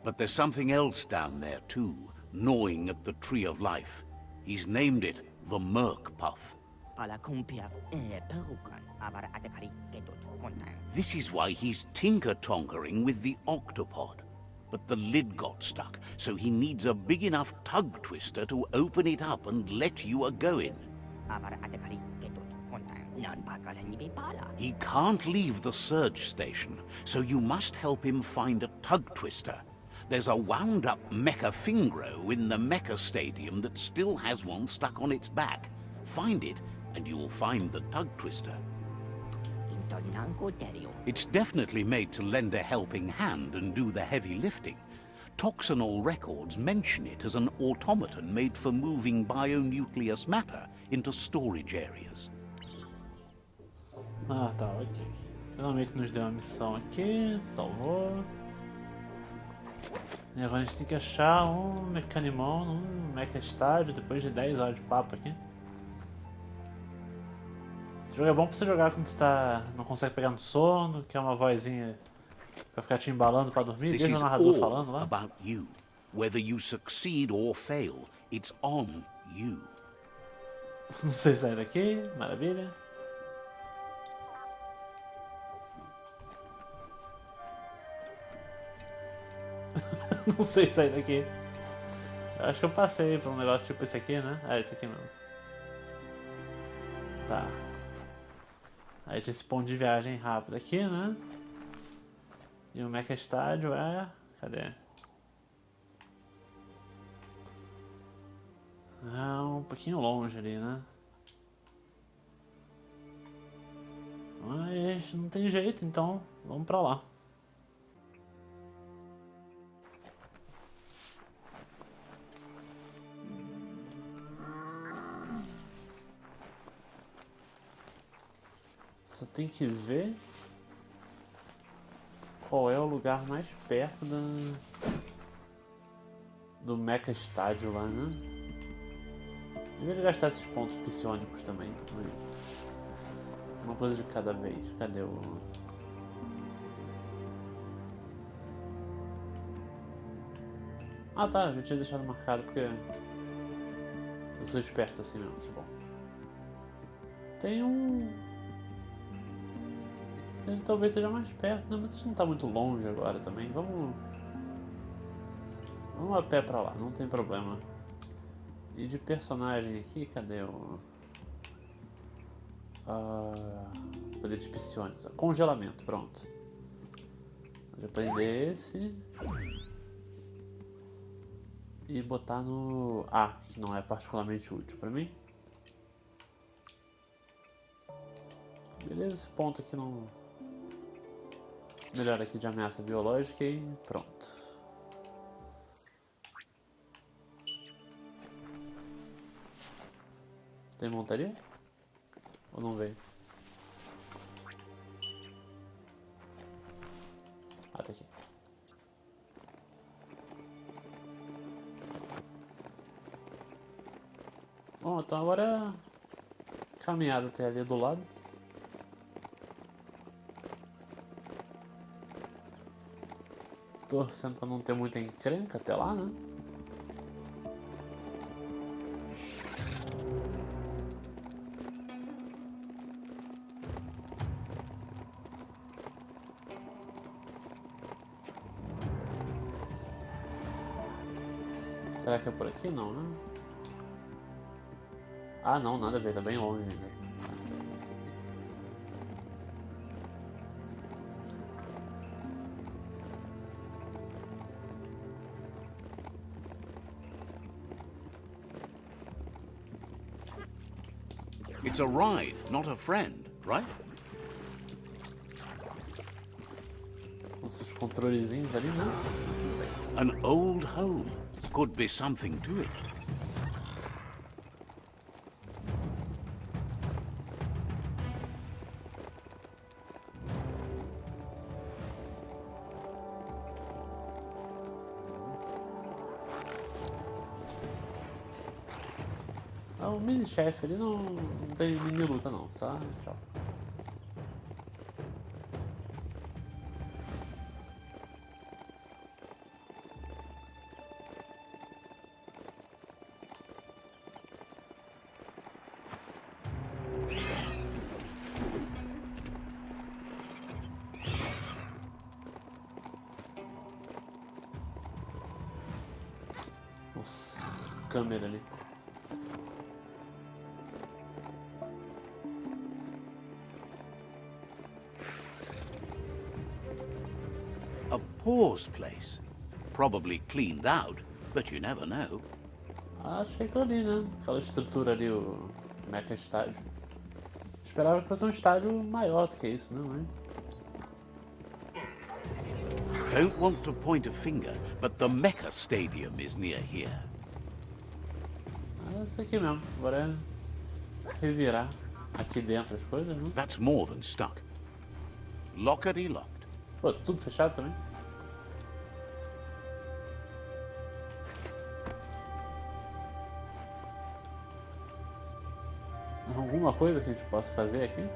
But there's something else down there too, gnawing at the Tree of Life. He's named it the Merc Puff. This is why he's tinker-tonkering with the octopod. But the lid got stuck, so he needs a big enough tug twister to open it up and let you a-go-in. He can't leave the surge station, so you must help him find a tug twister. There's a wound-up mecha fingro in the mecha stadium that still has one stuck on its back. Find it, and you'll find the tug twister. It's definitely made to lend a helping hand and do the heavy lifting. Toxanol records mention it as an automaton made for moving bionucleus matter into storage areas. Ah, tá, ok. Finalmente nos deu uma missão aqui, salvou. E agora a gente tem que achar um mecanimão, um mecha estádio depois de 10 horas de papo aqui. O jogo é bom pra você jogar quando você não consegue pegar no sono, que é uma vozinha pra ficar te embalando pra dormir, This desde is o narrador all falando lá. about you. Whether you succeed or fail, it's on you. Não sei sair daqui, maravilha. Não sei sair daqui. Eu acho que eu passei por um negócio tipo esse aqui, né? Ah, esse aqui mesmo. Tá. Aí tinha esse ponto de viagem rápido aqui, né? E o Mecha Estádio é... Cadê? É um pouquinho longe ali, né? Mas não tem jeito, então vamos pra lá. Só tem que ver qual é o lugar mais perto do Mecha Estádio lá, né? Em vez de gastar esses pontos psionicos também. Uma coisa de cada vez. Cadê o... Ah tá, já tinha deixado marcado porque eu sou esperto assim mesmo, que bom. Tem um... Ele talvez esteja mais perto, não, mas isso não tá muito longe agora também. Vamos a pé pra lá, não tem problema. E de personagem aqui, cadê o... poder de psionicos, congelamento, pronto. Vou aprender esse e botar no A, que não é particularmente útil pra mim. Beleza, esse ponto aqui não... Melhor aqui de ameaça biológica e pronto. Tem montaria? Ou não veio? Ah, tá aqui. Bom, então agora é caminhada até ali do lado. Torcendo pra não ter muita encrenca até lá, né? Será que é por aqui? Não, né? Ah, não, nada a ver, tá bem longe ainda. It's a ride, not a friend, right? Nossos controlezinhos ali, né? An old home. Could be something to it. Ah, o mini chefe ali não tem mini luta não, tá? Tchau. Nossa, câmera ali. A pause place. Probably cleaned out, but you never know. Achei que ali, né? Aquela estrutura ali, o Mecha Estádio. Esperava que fosse um estádio maior do que isso, não é? Don't want to point a finger, but the Mecha Stadium is near here. Ah, isso aqui mesmo. Agora é revirar aqui dentro as coisas, né? That's more than stuck. Lockety locked. Pô, tudo fechado também. Alguma coisa que a gente possa fazer aqui?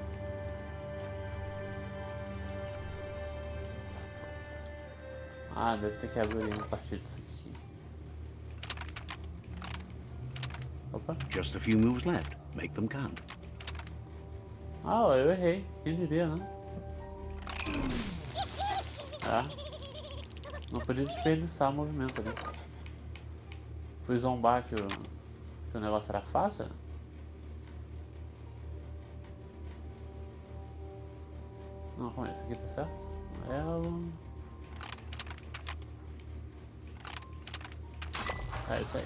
Ah, deve ter que abrir a partir disso aqui. Opa. Just a few moves left. Make them count. Ah, ó, eu errei. Quem diria, né? Ah. Não podia desperdiçar o movimento ali. Fui zombar que o negócio era fácil? Não, como é? Esse aqui tá certo? É isso aí.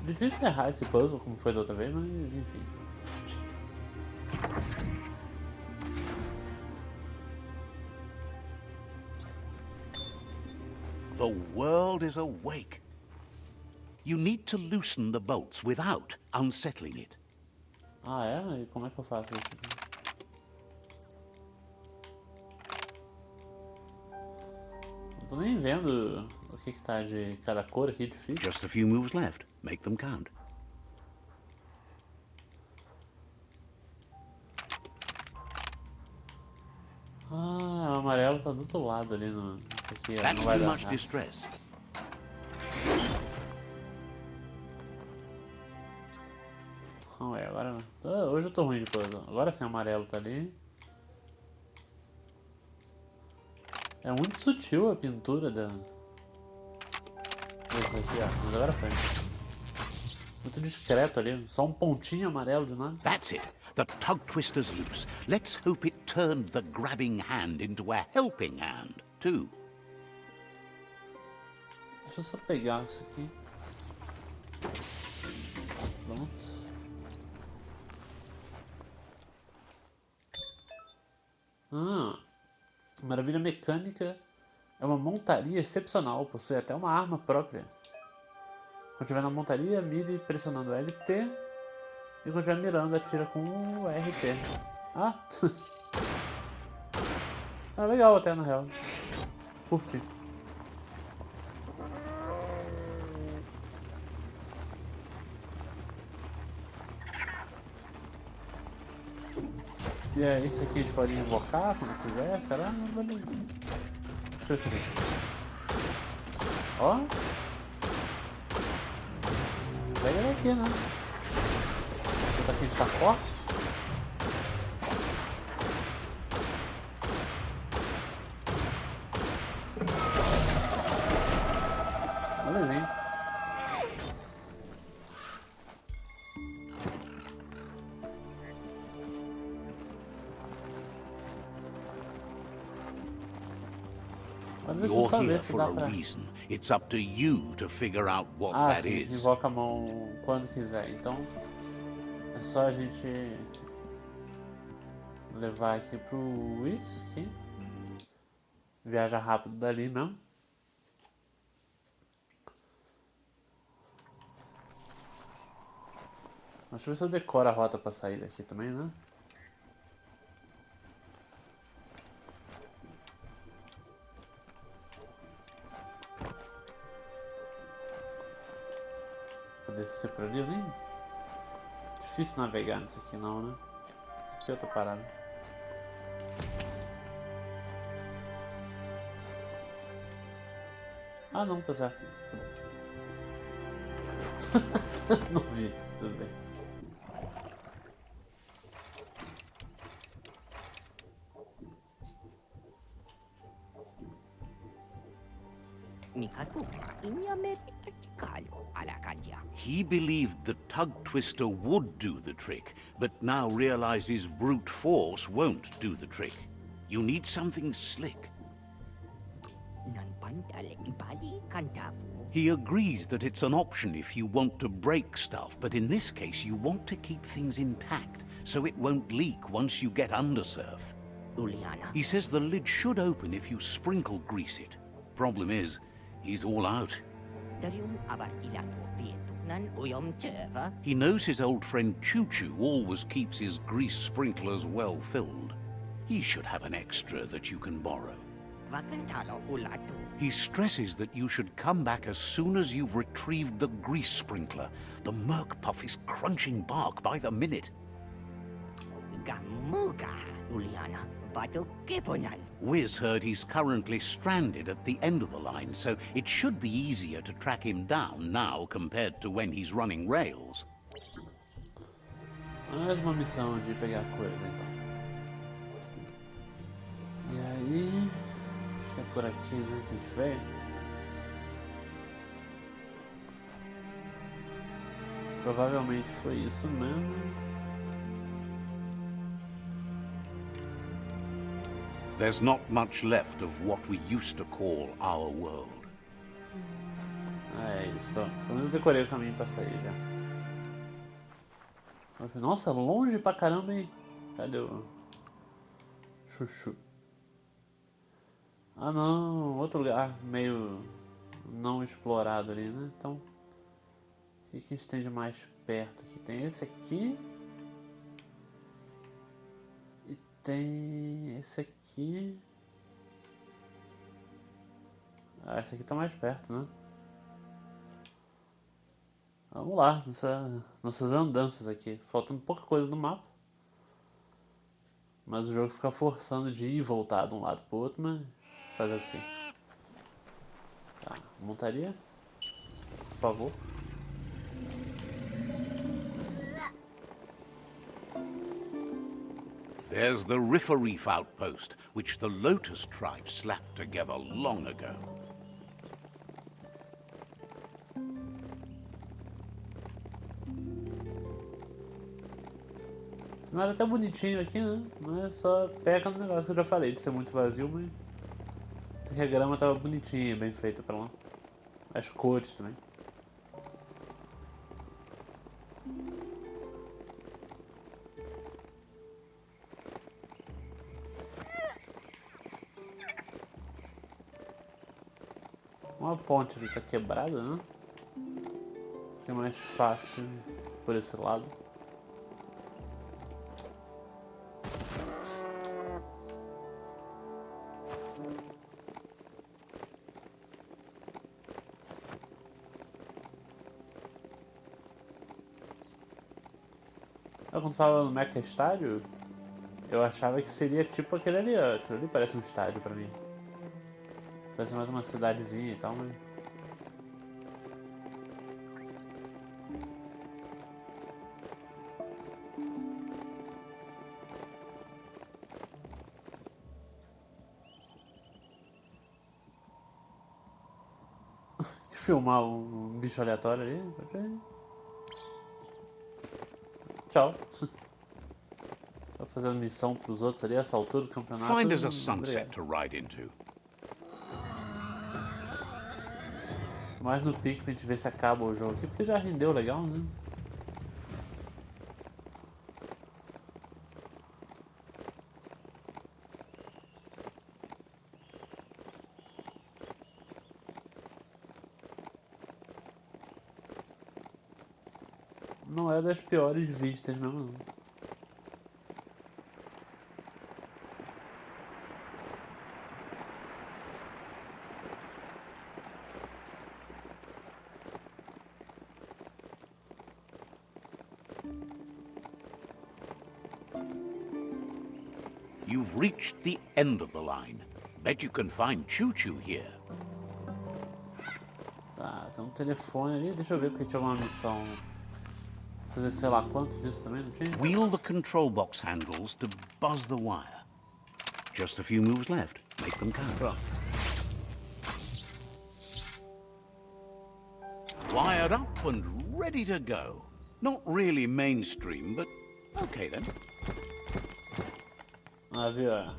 Difícil errar esse puzzle como foi da outra vez, mas enfim. The world is awake. You need to loosen the bolts without unsettling it. Ah, é? E como é que eu faço isso aqui? Não tô nem vendo o que tá de cada cor aqui, difícil. Just a few moves left. Make them count. Ah, o amarelo tá do outro lado ali no... Isso aqui não That's vai too dar much nada. distress. Não é, agora... hoje eu tô ruim de puzzle. Agora sim o amarelo tá ali. É muito sutil a pintura da... Esse aqui, ó. Mas agora foi. Muito discreto ali. Só um pontinho amarelo de nada. That's it. The tug twister's loose. Let's hope it turned the grabbing hand into a helping hand, too. Deixa eu só pegar isso aqui. Pronto. Ah, maravilha mecânica é uma montaria excepcional, possui até uma arma própria. Quando estiver na montaria, mire pressionando o LT. E quando estiver mirando, atira com o RT. Ah! Ah, legal até, na real. Curti. E é isso aqui, a gente pode invocar quando quiser, será? Deixa eu ver isso aqui. Ó. Pega ele aqui, né? Aqui a gente tá forte. Belezinha. You're here for a reason. It's up to you to figure out what that sim, is. invoca a mão quando quiser. Então é só a gente levar aqui pro Whiz, aqui. Viaja rápido dali mesmo. Deixa eu ver se eu decoro a rota pra sair daqui também, né? Vou descer por ali, nem... Difícil navegar nisso aqui não, né? Isso aqui eu tô parado. Ah não, tá certo. Não vi, tudo bem. He believed the tug twister would do the trick, but now realizes brute force won't do the trick. You need something slick. He agrees that it's an option if you want to break stuff, but in this case you want to keep things intact, so it won't leak once you get undersurf. He says the lid should open if you sprinkle grease it. Problem is, he's all out. He knows his old friend Choo-Choo always keeps his grease sprinklers well filled. He should have an extra that you can borrow. He stresses that you should come back as soon as you've retrieved the grease sprinkler. The Merc Puff is crunching bark by the minute. Whiz heard he's currently stranded at the end of the line, so it should be easier to track him down now compared to when he's running rails. Mais uma missão de pegar coisa, então. E aí... Acho que é por aqui, né, que a gente veio. Provavelmente foi isso mesmo. There's not much left of what we used to call our world. É isso, pronto. Pelo menos eu decorei o caminho pra sair já. Nossa, longe pra caramba, hein? Cadê o... Chuchu? Ah não, outro lugar meio não explorado ali, né? Então, o que a gente tem de mais perto aqui? Tem esse aqui. E tem esse aqui. Ah, esse aqui tá mais perto, né? Vamos lá, nossas andanças aqui. Faltando pouca coisa no mapa. Mas o jogo fica forçando de ir e voltar de um lado pro outro, mas fazer o quê? Tá, montaria? Por favor. There's the Riff-a-Reef outpost, which the Lotus tribe slapped together long ago. O cenário é até bonitinho aqui, né? Mas só peca no negócio que eu já falei, de ser muito vazio, mas... Até que a grama tava bonitinha, bem feita pra lá. As cores também. Uma ponte ali tá quebrada, né? É mais fácil por esse lado. Psst. Quando falava no Mecha Estádio, eu achava que seria tipo aquele ali, ó. Aquilo ali parece um estádio pra mim. Parece mais uma cidadezinha e tal, mas... Filmar um bicho aleatório ali. Tchau. Tô fazendo missão pros outros ali, essa altura do campeonato. Find us a sunset to ride into. Tô mais no pique pra gente ver se acaba o jogo aqui, porque já rendeu legal, né? Não é das piores vistas, não. You've reached the end of the line. Bet you can find Choo-Choo here. Tá, tem um telefone ali. Deixa eu ver porque tinha alguma missão. Fazer sei lá quanto disso também, não tinha? Wheel the control box handles to buzz the wire. Just a few moves left. Make them count. Pronto. Wired up and ready to go. Not really mainstream, but okay then. Havia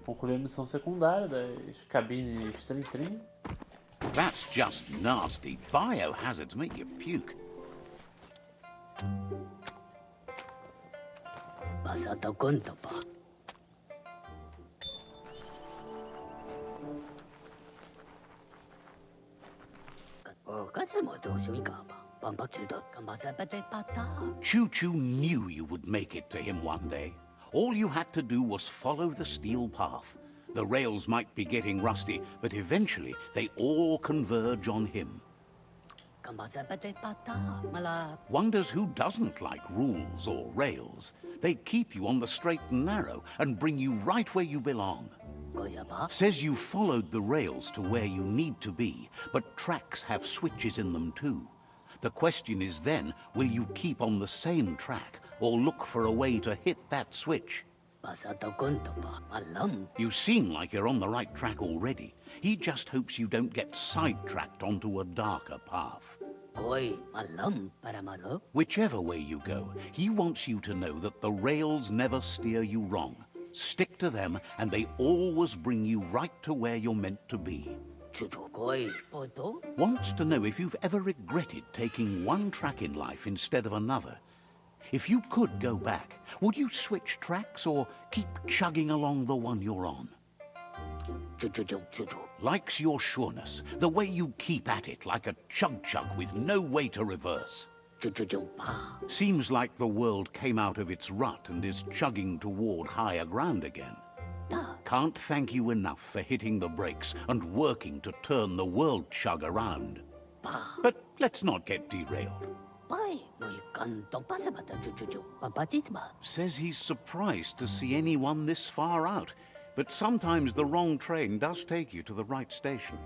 concluir a missão secundária das cabines trim-trim. That's just nasty. Biohazards make you puke. Pasado conto pa. Choo-Choo knew you would make it to him one day. All you had to do was follow the steel path. The rails might be getting rusty, but eventually they all converge on him. Wonders who doesn't like rules or rails. They keep you on the straight and narrow and bring you right where you belong. Says you followed the rails to where you need to be, but tracks have switches in them too. The question is then, will you keep on the same track or look for a way to hit that switch? You seem like you're on the right track already. He just hopes you don't get sidetracked onto a darker path. Whichever way you go, he wants you to know that the rails never steer you wrong. Stick to them, and they always bring you right to where you're meant to be. Wants to know if you've ever regretted taking one track in life instead of another. If you could go back, would you switch tracks or keep chugging along the one you're on? Likes your sureness, the way you keep at it like a chug-chug with no way to reverse. Seems like the world came out of its rut and is chugging toward higher ground again. Can't thank you enough for hitting the brakes and working to turn the world chug around. But let's not get derailed. Says he's surprised to see anyone this far out, but sometimes the wrong train does take you to the right station.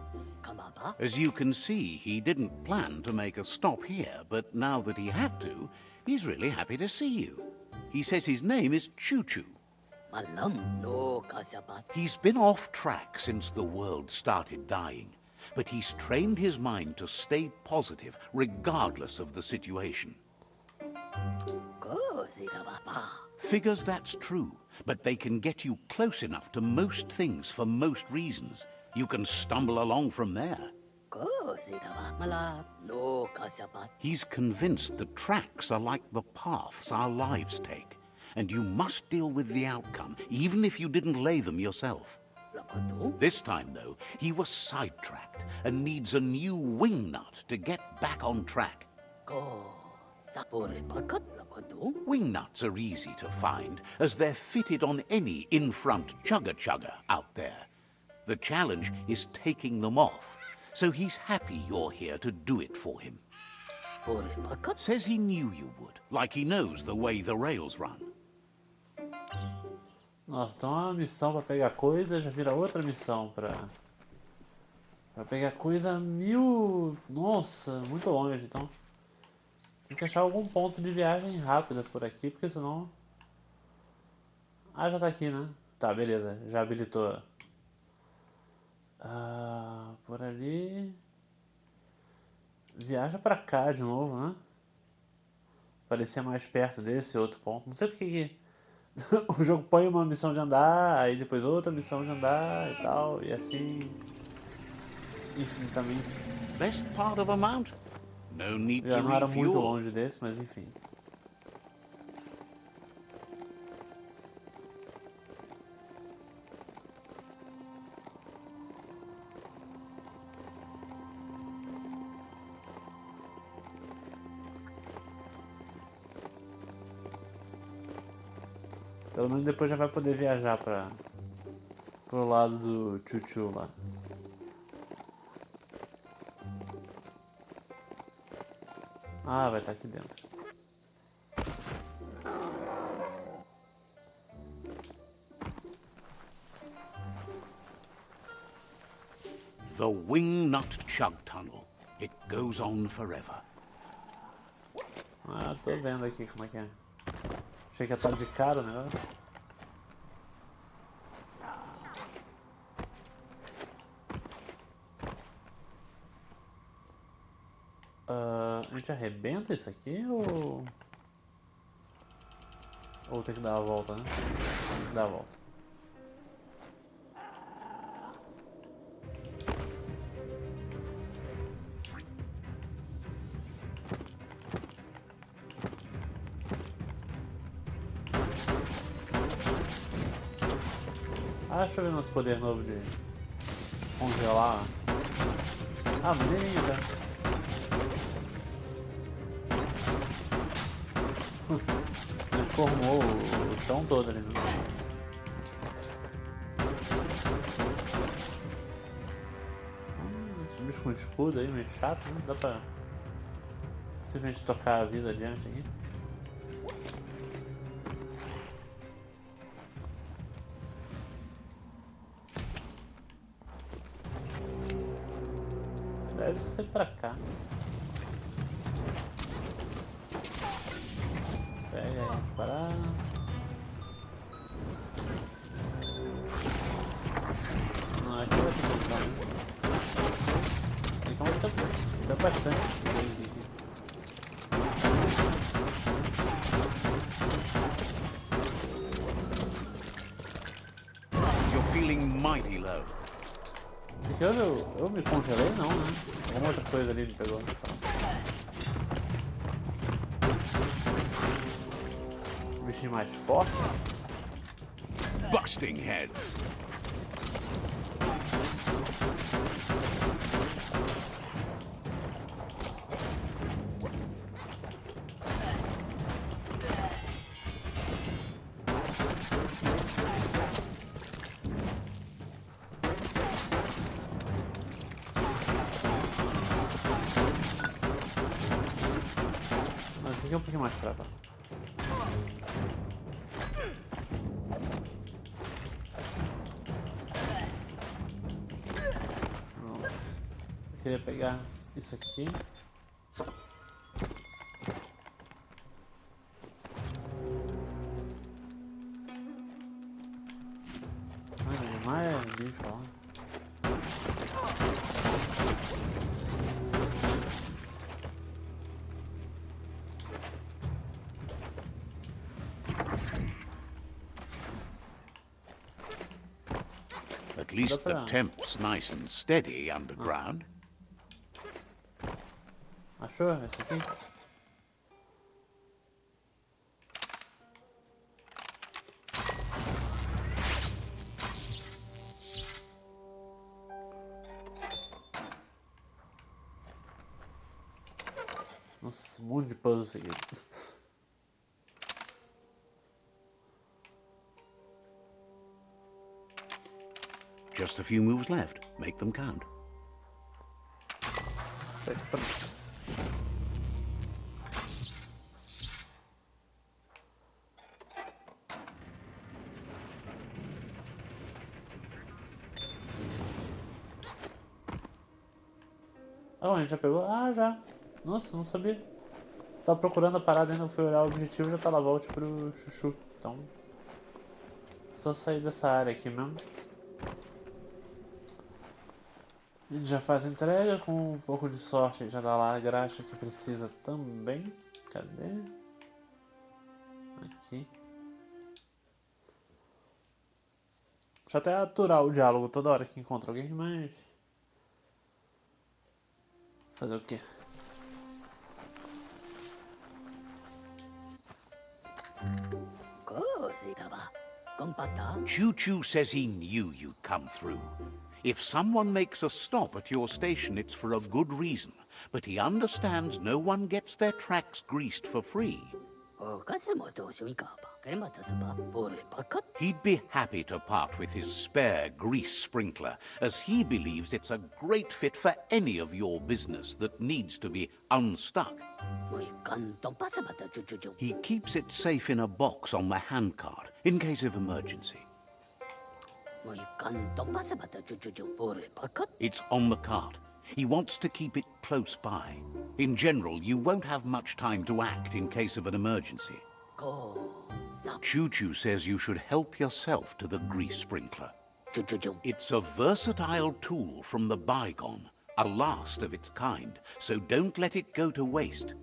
As you can see, he didn't plan to make a stop here, but now that he had to, he's really happy to see you. He says his name is Choo-Choo. He's been off track since the world started dying, but he's trained his mind to stay positive regardless of the situation. Figures that's true, but they can get you close enough to most things for most reasons. You can stumble along from there. He's convinced the tracks are like the paths our lives take, and you must deal with the outcome, even if you didn't lay them yourself. This time, though, he was sidetracked and needs a new wing nut to get back on track. 俺バカなこと Wingnuts are easy to find, as they're fitted on any in-front chugga-chugga out there. The challenge is taking them off, so he's happy you're here to do it for him. 俺バカ Says he knew you would, like he knows the way the rails run. Nossa, então uma missão pra pegar coisa já vira outra missão pra pegar coisa mil... Nossa, muito longe, então... Tem que achar algum ponto de viagem rápida por aqui, porque senão... Ah, já tá aqui, né? Tá, beleza, já habilitou. Por ali... Viaja pra cá de novo, né? Parecia mais perto desse outro ponto. Não sei porque que... o jogo põe uma missão de andar, aí depois outra missão de andar e tal, e assim... Infinitamente. Best part of a mount? No need Já to não era muito refuel. longe desse, mas enfim. Pelo menos depois já vai poder viajar pro lado do Chuchu lá. Ah, vai estar aqui dentro. The Wingnut Chug Tunnel. It goes on forever. Ah, tô vendo aqui como é que é. Achei que ia estar de cara o negócio. A gente arrebenta isso aqui ou tem que dar a volta, né? Tem que dar a volta. Deixa eu ver nosso poder novo de congelar. Maneirinho, tá? Transformou o chão todo ali, né? Esse bicho com escudo aí, meio chato, né? Dá pra simplesmente tocar a vida adiante aqui. Deve ser pra cá. Pega aí, parar. Não, aqui vai ter que entrar, né? Aqui tá bastante coisa aqui. You're feeling mighty low. Porque eu me congelei não, né? Alguma outra coisa ali me pegou, sabe? Um bichinho mais forte. Busting heads. Esse aqui é um pouquinho mais fraco. Pronto. Eu queria pegar isso aqui. Ai, demais é bicho lá. At least the temp's nice and steady underground. Achou esse aqui? Nossa, um monte de puzzle seguido. Just a few moves left. Make them count. Oh, a gente já pegou? Ah, já. Nossa, não sabia. Tava procurando a parada, ainda fui olhar o objetivo e já tá lá, volte pro chuchu. Então, só sair dessa área aqui mesmo. Ele já faz a entrega, com um pouco de sorte já dá lá a graxa que precisa também. Cadê? Aqui. Deixa eu até aturar o diálogo toda hora que encontra alguém, mas... fazer o quê? Choo-Choo says he knew you'd come through. If someone makes a stop at your station, it's for a good reason. But he understands no one gets their tracks greased for free. He'd be happy to part with his spare grease sprinkler, as he believes it's a great fit for any of your business that needs to be unstuck. He keeps it safe in a box on the handcart, in case of emergency. It's on the cart. He wants to keep it close by. In general, you won't have much time to act in case of an emergency. Choo-Choo says you should help yourself to the grease sprinkler. It's a versatile tool from the bygone, a last of its kind, so don't let it go to waste.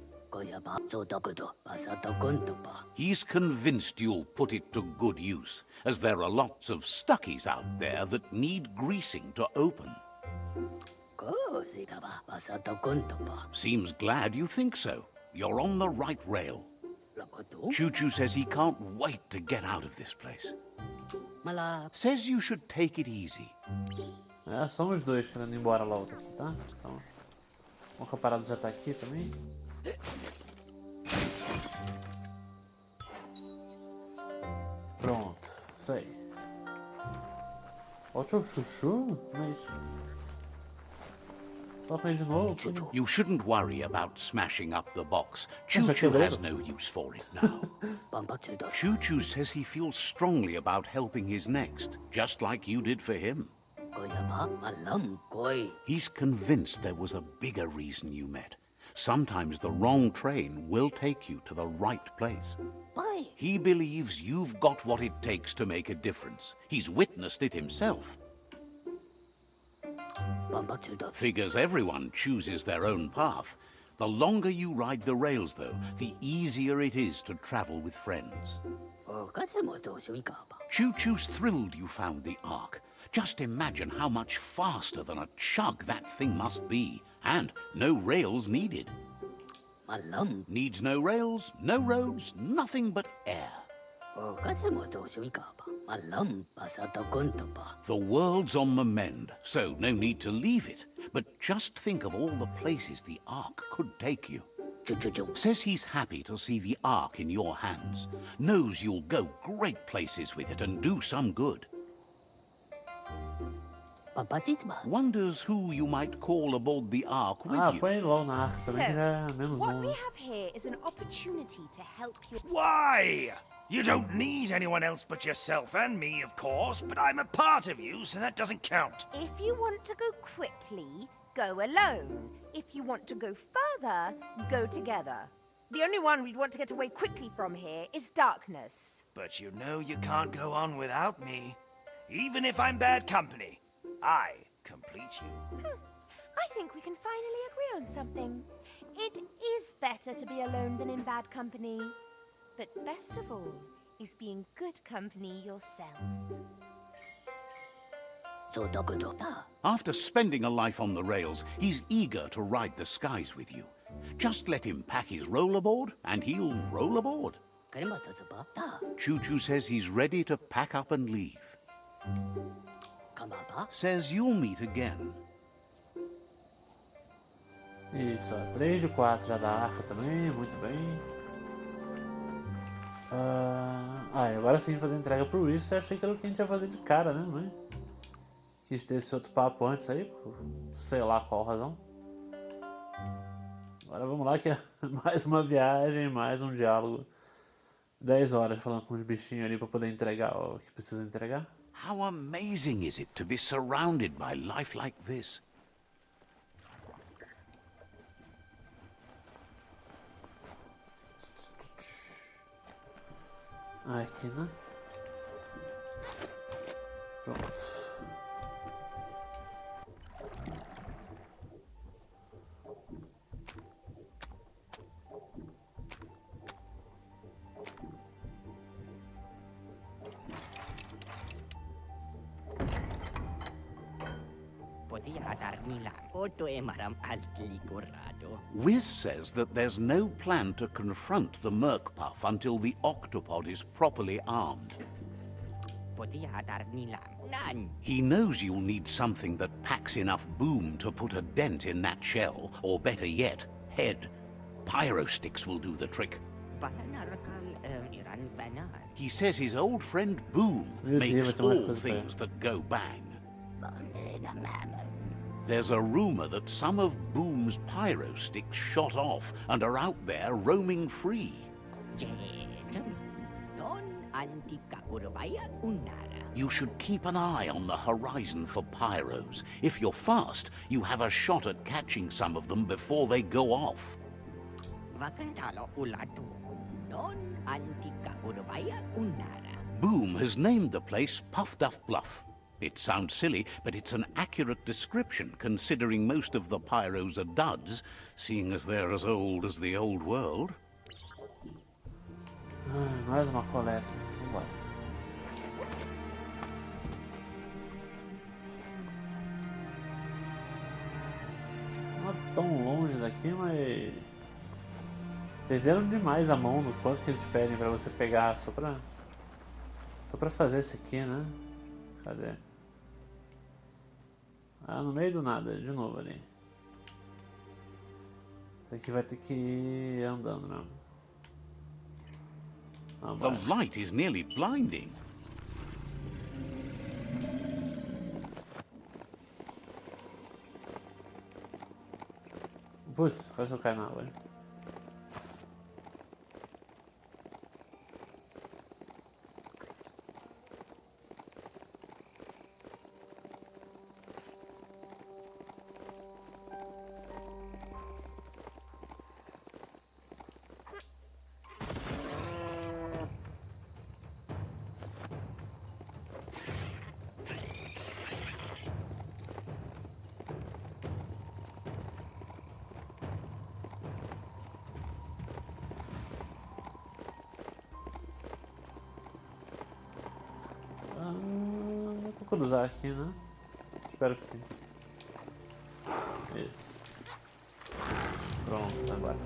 He's convinced you'll put it to good use, as there are lots of stuckies out there that need greasing to open. Seems glad you think so. You're on the right rail. Choo-Choo says he can't wait to get out of this place. Says you should take it easy. É, somos dois querendo ir embora lá outra aqui, tá? Então, o caparado já tá aqui também. Pronto, isso aí. Volte ao chuchu? Mas... coloca aí de novo. You shouldn't worry about smashing up the box. Choo-Choo has no use for it now. Choo-Choo says he feels strongly about helping his next, just like you did for him. He's convinced there was a bigger reason you met. Sometimes the wrong train will take you to the right place. He believes you've got what it takes to make a difference. He's witnessed it himself. Figures everyone chooses their own path. The longer you ride the rails, though, the easier it is to travel with friends. Choo-Choo's thrilled you found the Ark. Just imagine how much faster than a chug that thing must be. And no rails needed. Needs no rails, no roads, nothing but air. The world's on the mend, so no need to leave it. But just think of all the places the Ark could take you. Says he's happy to see the Ark in your hands. Knows you'll go great places with it and do some good. Wonders who you might call aboard the Ark with you. Põe LOL na Ark também, que já é menos What we have here is an opportunity to help you. Why? You don't need anyone else but yourself and me, of course, but I'm a part of you, so that doesn't count. If you want to go quickly, go alone. If you want to go further, go together. The only one we'd want to get away quickly from here is darkness. But you know you can't go on without me. Even if I'm bad company, I complete you. I think we can finally agree on something. It is better to be alone than in bad company. But best of all is being good company yourself. After spending a life on the rails, he's eager to ride the skies with you. Just let him pack his rollerboard, and he'll roll aboard. Choo-Choo says he's ready to pack up and leave. Says you'll meet again. Isso, ó, 3 de 4 já da arca também, muito bem. E agora sim fazer entrega pro Whiz, eu achei que era o que a gente ia fazer de cara, né, mãe? Quis ter esse outro papo antes aí, por sei lá qual razão. Agora vamos lá que é mais uma viagem, mais um diálogo. 10 horas falando com os bichinhos ali pra poder entregar o que precisa entregar. How amazing is it to be surrounded by life like this? Aqui, né? Pronto. Whiz says that there's no plan to confront the Merkpuff until the octopod is properly armed. He knows you'll need something that packs enough boom to put a dent in that shell, or better yet, head. Pyro sticks will do the trick. He says his old friend Boom makes all things that go bang. There's a rumor that some of Boom's pyro sticks shot off and are out there roaming free. You should keep an eye on the horizon for pyros. If you're fast, you have a shot at catching some of them before they go off. Boom has named the place Puff Duff Bluff. It sounds silly, but it's an accurate description considering most of the pyros are duds, seeing as they're as old as the old world. Mais uma coleta. Vambora. Não é tão longe daqui, mas... perderam demais a mão no quanto que eles pedem pra você pegar só pra fazer esse aqui, né? Cadê? No meio do nada, de novo ali. Isso aqui vai ter que ir andando mesmo. The light is nearly blinding. Putz, quase eu caio na água. Vou cruzar aqui, né? Espero que sim. Isso. Pronto, agora.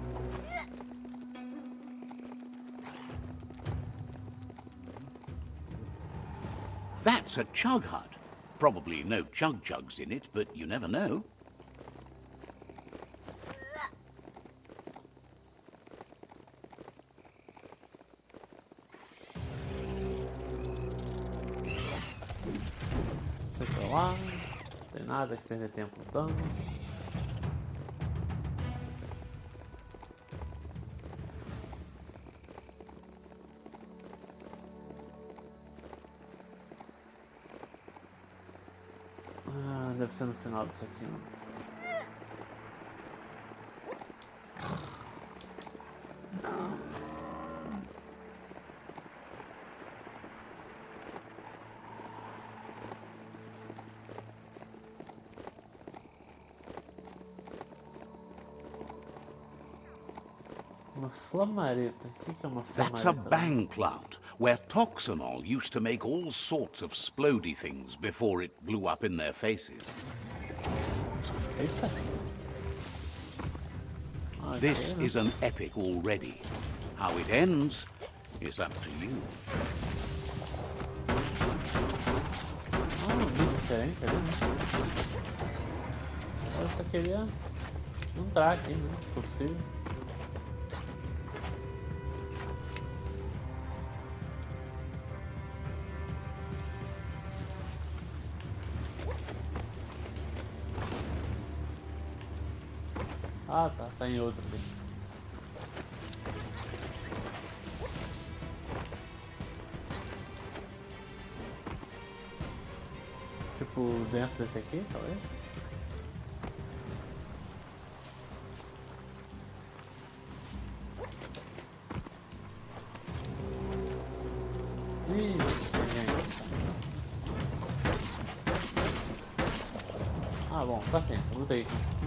That's a chug hut. Probably no chug chugs in it, but you never know. Foi pra lá. Não tem nada que perder tempo lutando. Deve ser no final disso aqui, mano. Uma flamareta. O que é uma flamareta? That's a bang cloud, where Toxanol used to make all sorts of splody things before it blew up in their faces. Eita. This is an epic already. How it ends is up to you. Vídeo diferente ali, né? Olha, só queria Não entrar aqui, né? Se for possível. Ah, tá. Tá em outro ali. Tipo, dentro desse aqui, talvez? Ih, ninguém. Ah, bom, paciência. Luta aí com isso aqui.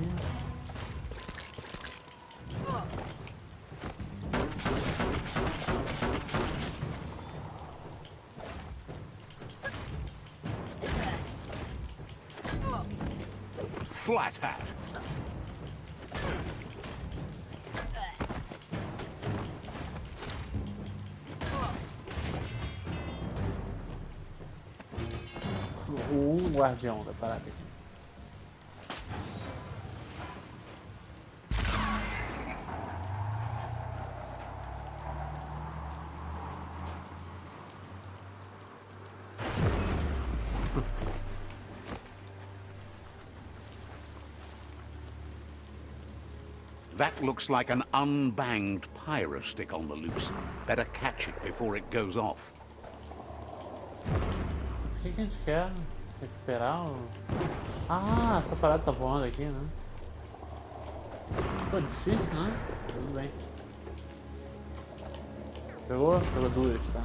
Flat hat. O guardião da parada aqui. That looks like an unbanged pyro stick on the loose. Better catch it before it goes off. O que a gente quer? Recuperar o... Ah, essa parada tá voando aqui, né? Pô, difícil, né? Tudo bem. Pegou? Pegou duas, tá?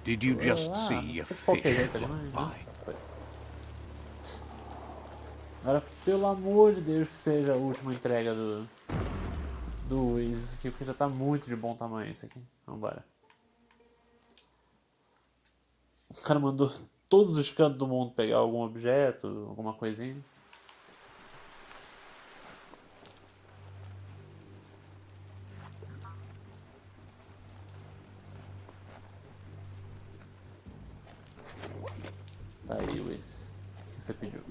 Did you just see a foi de qualquer fish jeito ali, float mas... by? Né? Foi. Agora, pelo amor de Deus, que seja a última entrega do Whiz aqui, porque já tá muito de bom tamanho isso aqui. Vambora. O cara mandou todos os cantos do mundo pegar algum objeto, alguma coisinha. Tá aí, Whiz. O que você pediu?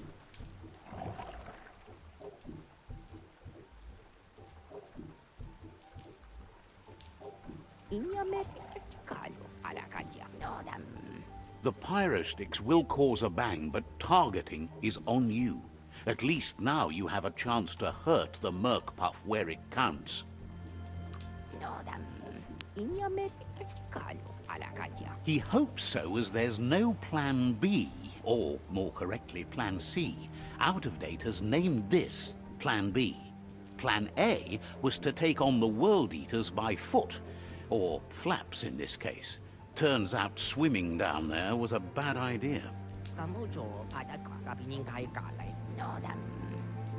The pyro sticks will cause a bang, but targeting is on you. At least now you have a chance to hurt the merc puff where it counts. He hopes so, as there's no plan B, or more correctly, plan C. Out of Date has named this Plan B. Plan A was to take on the World Eaters by foot, or flaps in this case. Turns out swimming down there was a bad idea.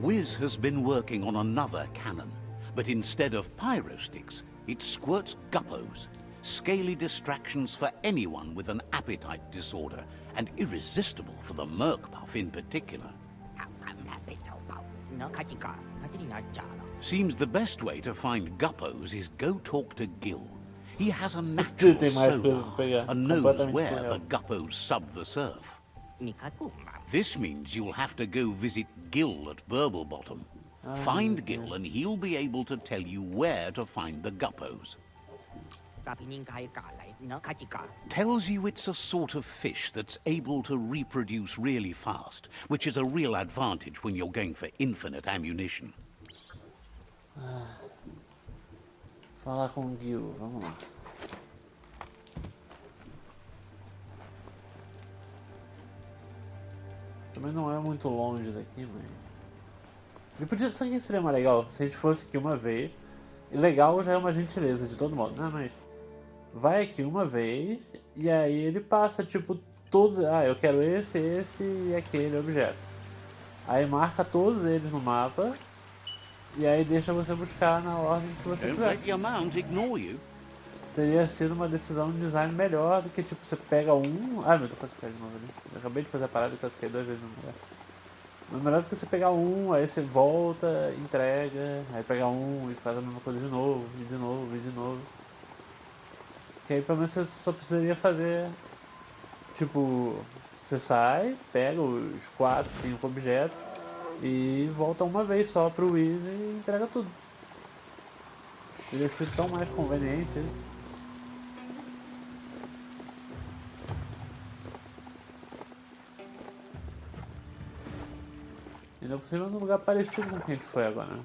Whiz has been working on another cannon, but instead of pyro sticks, it squirts guppos, scaly distractions for anyone with an appetite disorder, and irresistible for the merc puff in particular. Seems the best way to find guppos is go talk to Gil. He has a natural sonar and knows where the guppos sub the surf. This means you'll have to go visit Gil at Burblebottom. Find Gil and he'll be able to tell you where to find the guppos. Tells you it's a sort of fish that's able to reproduce really fast, which is a real advantage when you're going for infinite ammunition. Falar com o Gil, vamos lá. Também não é muito longe daqui, mas... Ele podia... Sabe o que seria mais legal? Se a gente fosse aqui uma vez. E legal já é uma gentileza de todo modo, né? Mas... Vai aqui uma vez e aí ele passa, tipo, todos... Ah, eu quero esse e aquele objeto. Aí marca todos eles no mapa. E aí deixa você buscar na ordem que você Don't quiser. let your mount ignore you. Teria sido uma decisão de design melhor do que, tipo, você pega um... Ai, meu, tô quase caindo de novo ali. Eu acabei de fazer a parada e quase caí 2 vezes no lugar. Mas melhor do que você pegar um, aí você volta, entrega, aí pega um e faz a mesma coisa de novo, e de novo, e de novo. Que aí pelo menos você só precisaria fazer... Tipo... Você sai, pega os 4, 5 objetos e volta uma vez só pro Whiz e entrega tudo. Teria sido tão mais conveniente isso. Ainda por cima num lugar parecido com o que a gente foi agora, né?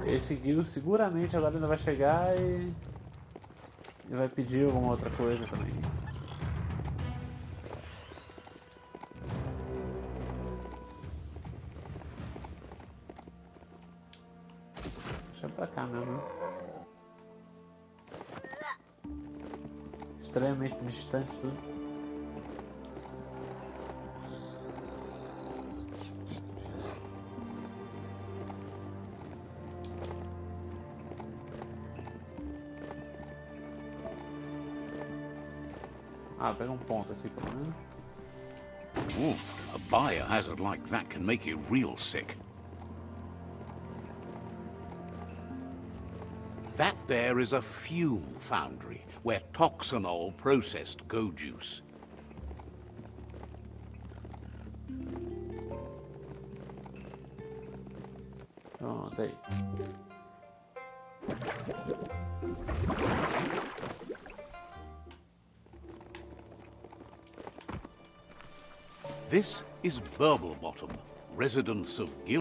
Esse Gil seguramente agora ainda vai chegar e vai pedir alguma outra coisa também. Deixa pra cá mesmo. Extremamente distante tudo. Ah, pega um ponto aqui pelo menos. Ooh, a biohazard like that can make you real sick. That there is a fume foundry where toxanol processed go juice. Pronto, aí. This is Biomutant, residents of Gil.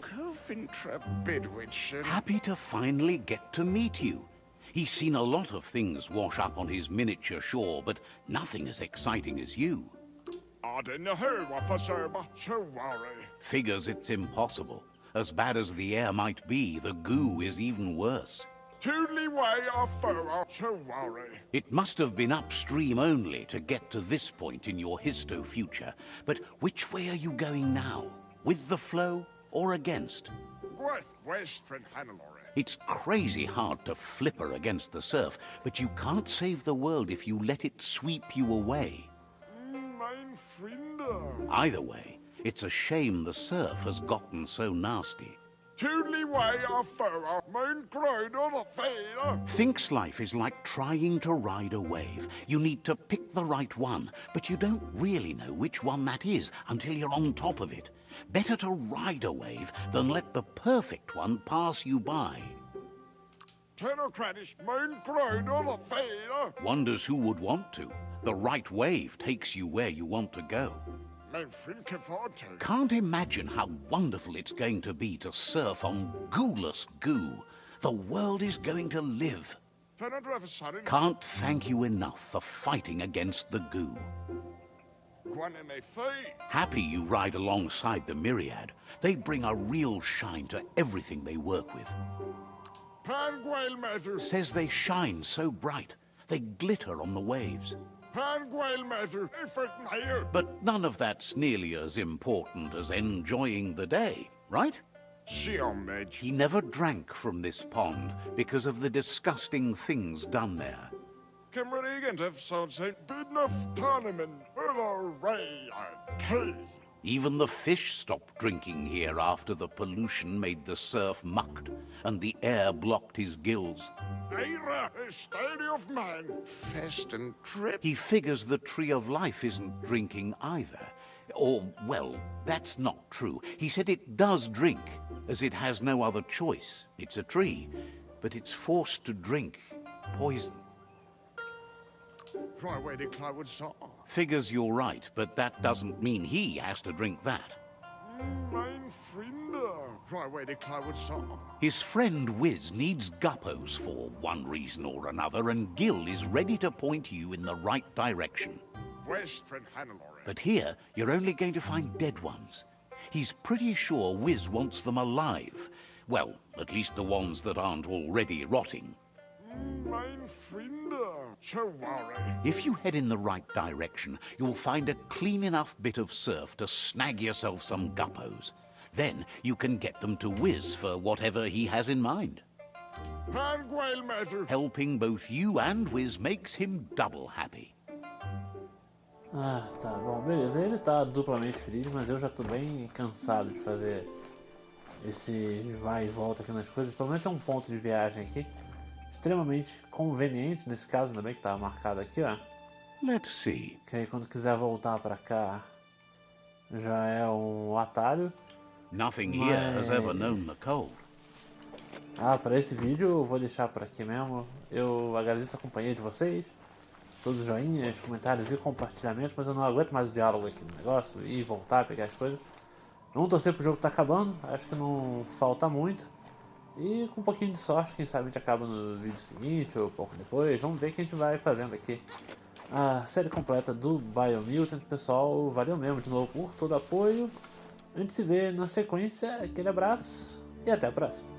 Happy to finally get to meet you. He's seen a lot of things wash up on his miniature shore, but nothing as exciting as you. Figures it's impossible. As bad as the air might be, the goo is even worse. It must have been upstream only to get to this point in your histo-future. But which way are you going now? With the flow or against? It's crazy hard to flipper against the surf, but you can't save the world if you let it sweep you away. Either way, it's a shame the surf has gotten so nasty. Thinks life is like trying to ride a wave. You need to pick the right one, but you don't really know which one that is until you're on top of it. Better to ride a wave than let the perfect one pass you by. Wonders who would want to. The right wave takes you where you want to go. Can't imagine how wonderful it's going to be to surf on gooless goo. The world is going to live. Can't thank you enough for fighting against the goo. Happy you ride alongside the myriad. They bring a real shine to everything they work with. Says they shine so bright, they glitter on the waves. But none of that's nearly as important as enjoying the day, right? He never drank from this pond because of the disgusting things done there. Even the fish stopped drinking here after the pollution made the surf mucked and the air blocked his gills. He figures the Tree of Life isn't drinking either. Or, well, that's not true. He said it does drink, as it has no other choice. It's a tree, but it's forced to drink poison. Figures you're right, but that doesn't mean he has to drink that. His friend Whiz needs guppos for one reason or another, and Gil is ready to point you in the right direction. But here, you're only going to find dead ones. He's pretty sure Whiz wants them alive. Well, at least the ones that aren't already rotting. If you head in the right direction, you'll find a clean enough bit of surf to snag yourself some guppos. Then you can get them to Whiz for whatever he has in mind. Helping both you and Whiz makes him double happy. Ah, tá bom, beleza. Ele tá duplamente feliz, mas eu já tô bem cansado de fazer esse vai e volta aqui nas coisas. Pelo menos tem um ponto de viagem aqui. extremamente conveniente, nesse caso, ainda bem que tá marcado aqui, ó. Let's see. Que aí quando quiser voltar pra cá, já é um atalho. Nothing here has ever known the cold. Ah, para esse vídeo eu vou deixar por aqui mesmo. Eu agradeço a companhia de vocês, todos os joinhas, comentários e compartilhamentos, mas eu não aguento mais o diálogo aqui no negócio e voltar, pegar as coisas. Vamos torcer pro jogo tá acabando, acho que não falta muito. E com um pouquinho de sorte, quem sabe a gente acaba no vídeo seguinte ou pouco depois. Vamos ver o que a gente vai fazendo aqui. A série completa do Biomutant, pessoal, valeu mesmo de novo por todo o apoio. A gente se vê na sequência, aquele abraço e até a próxima.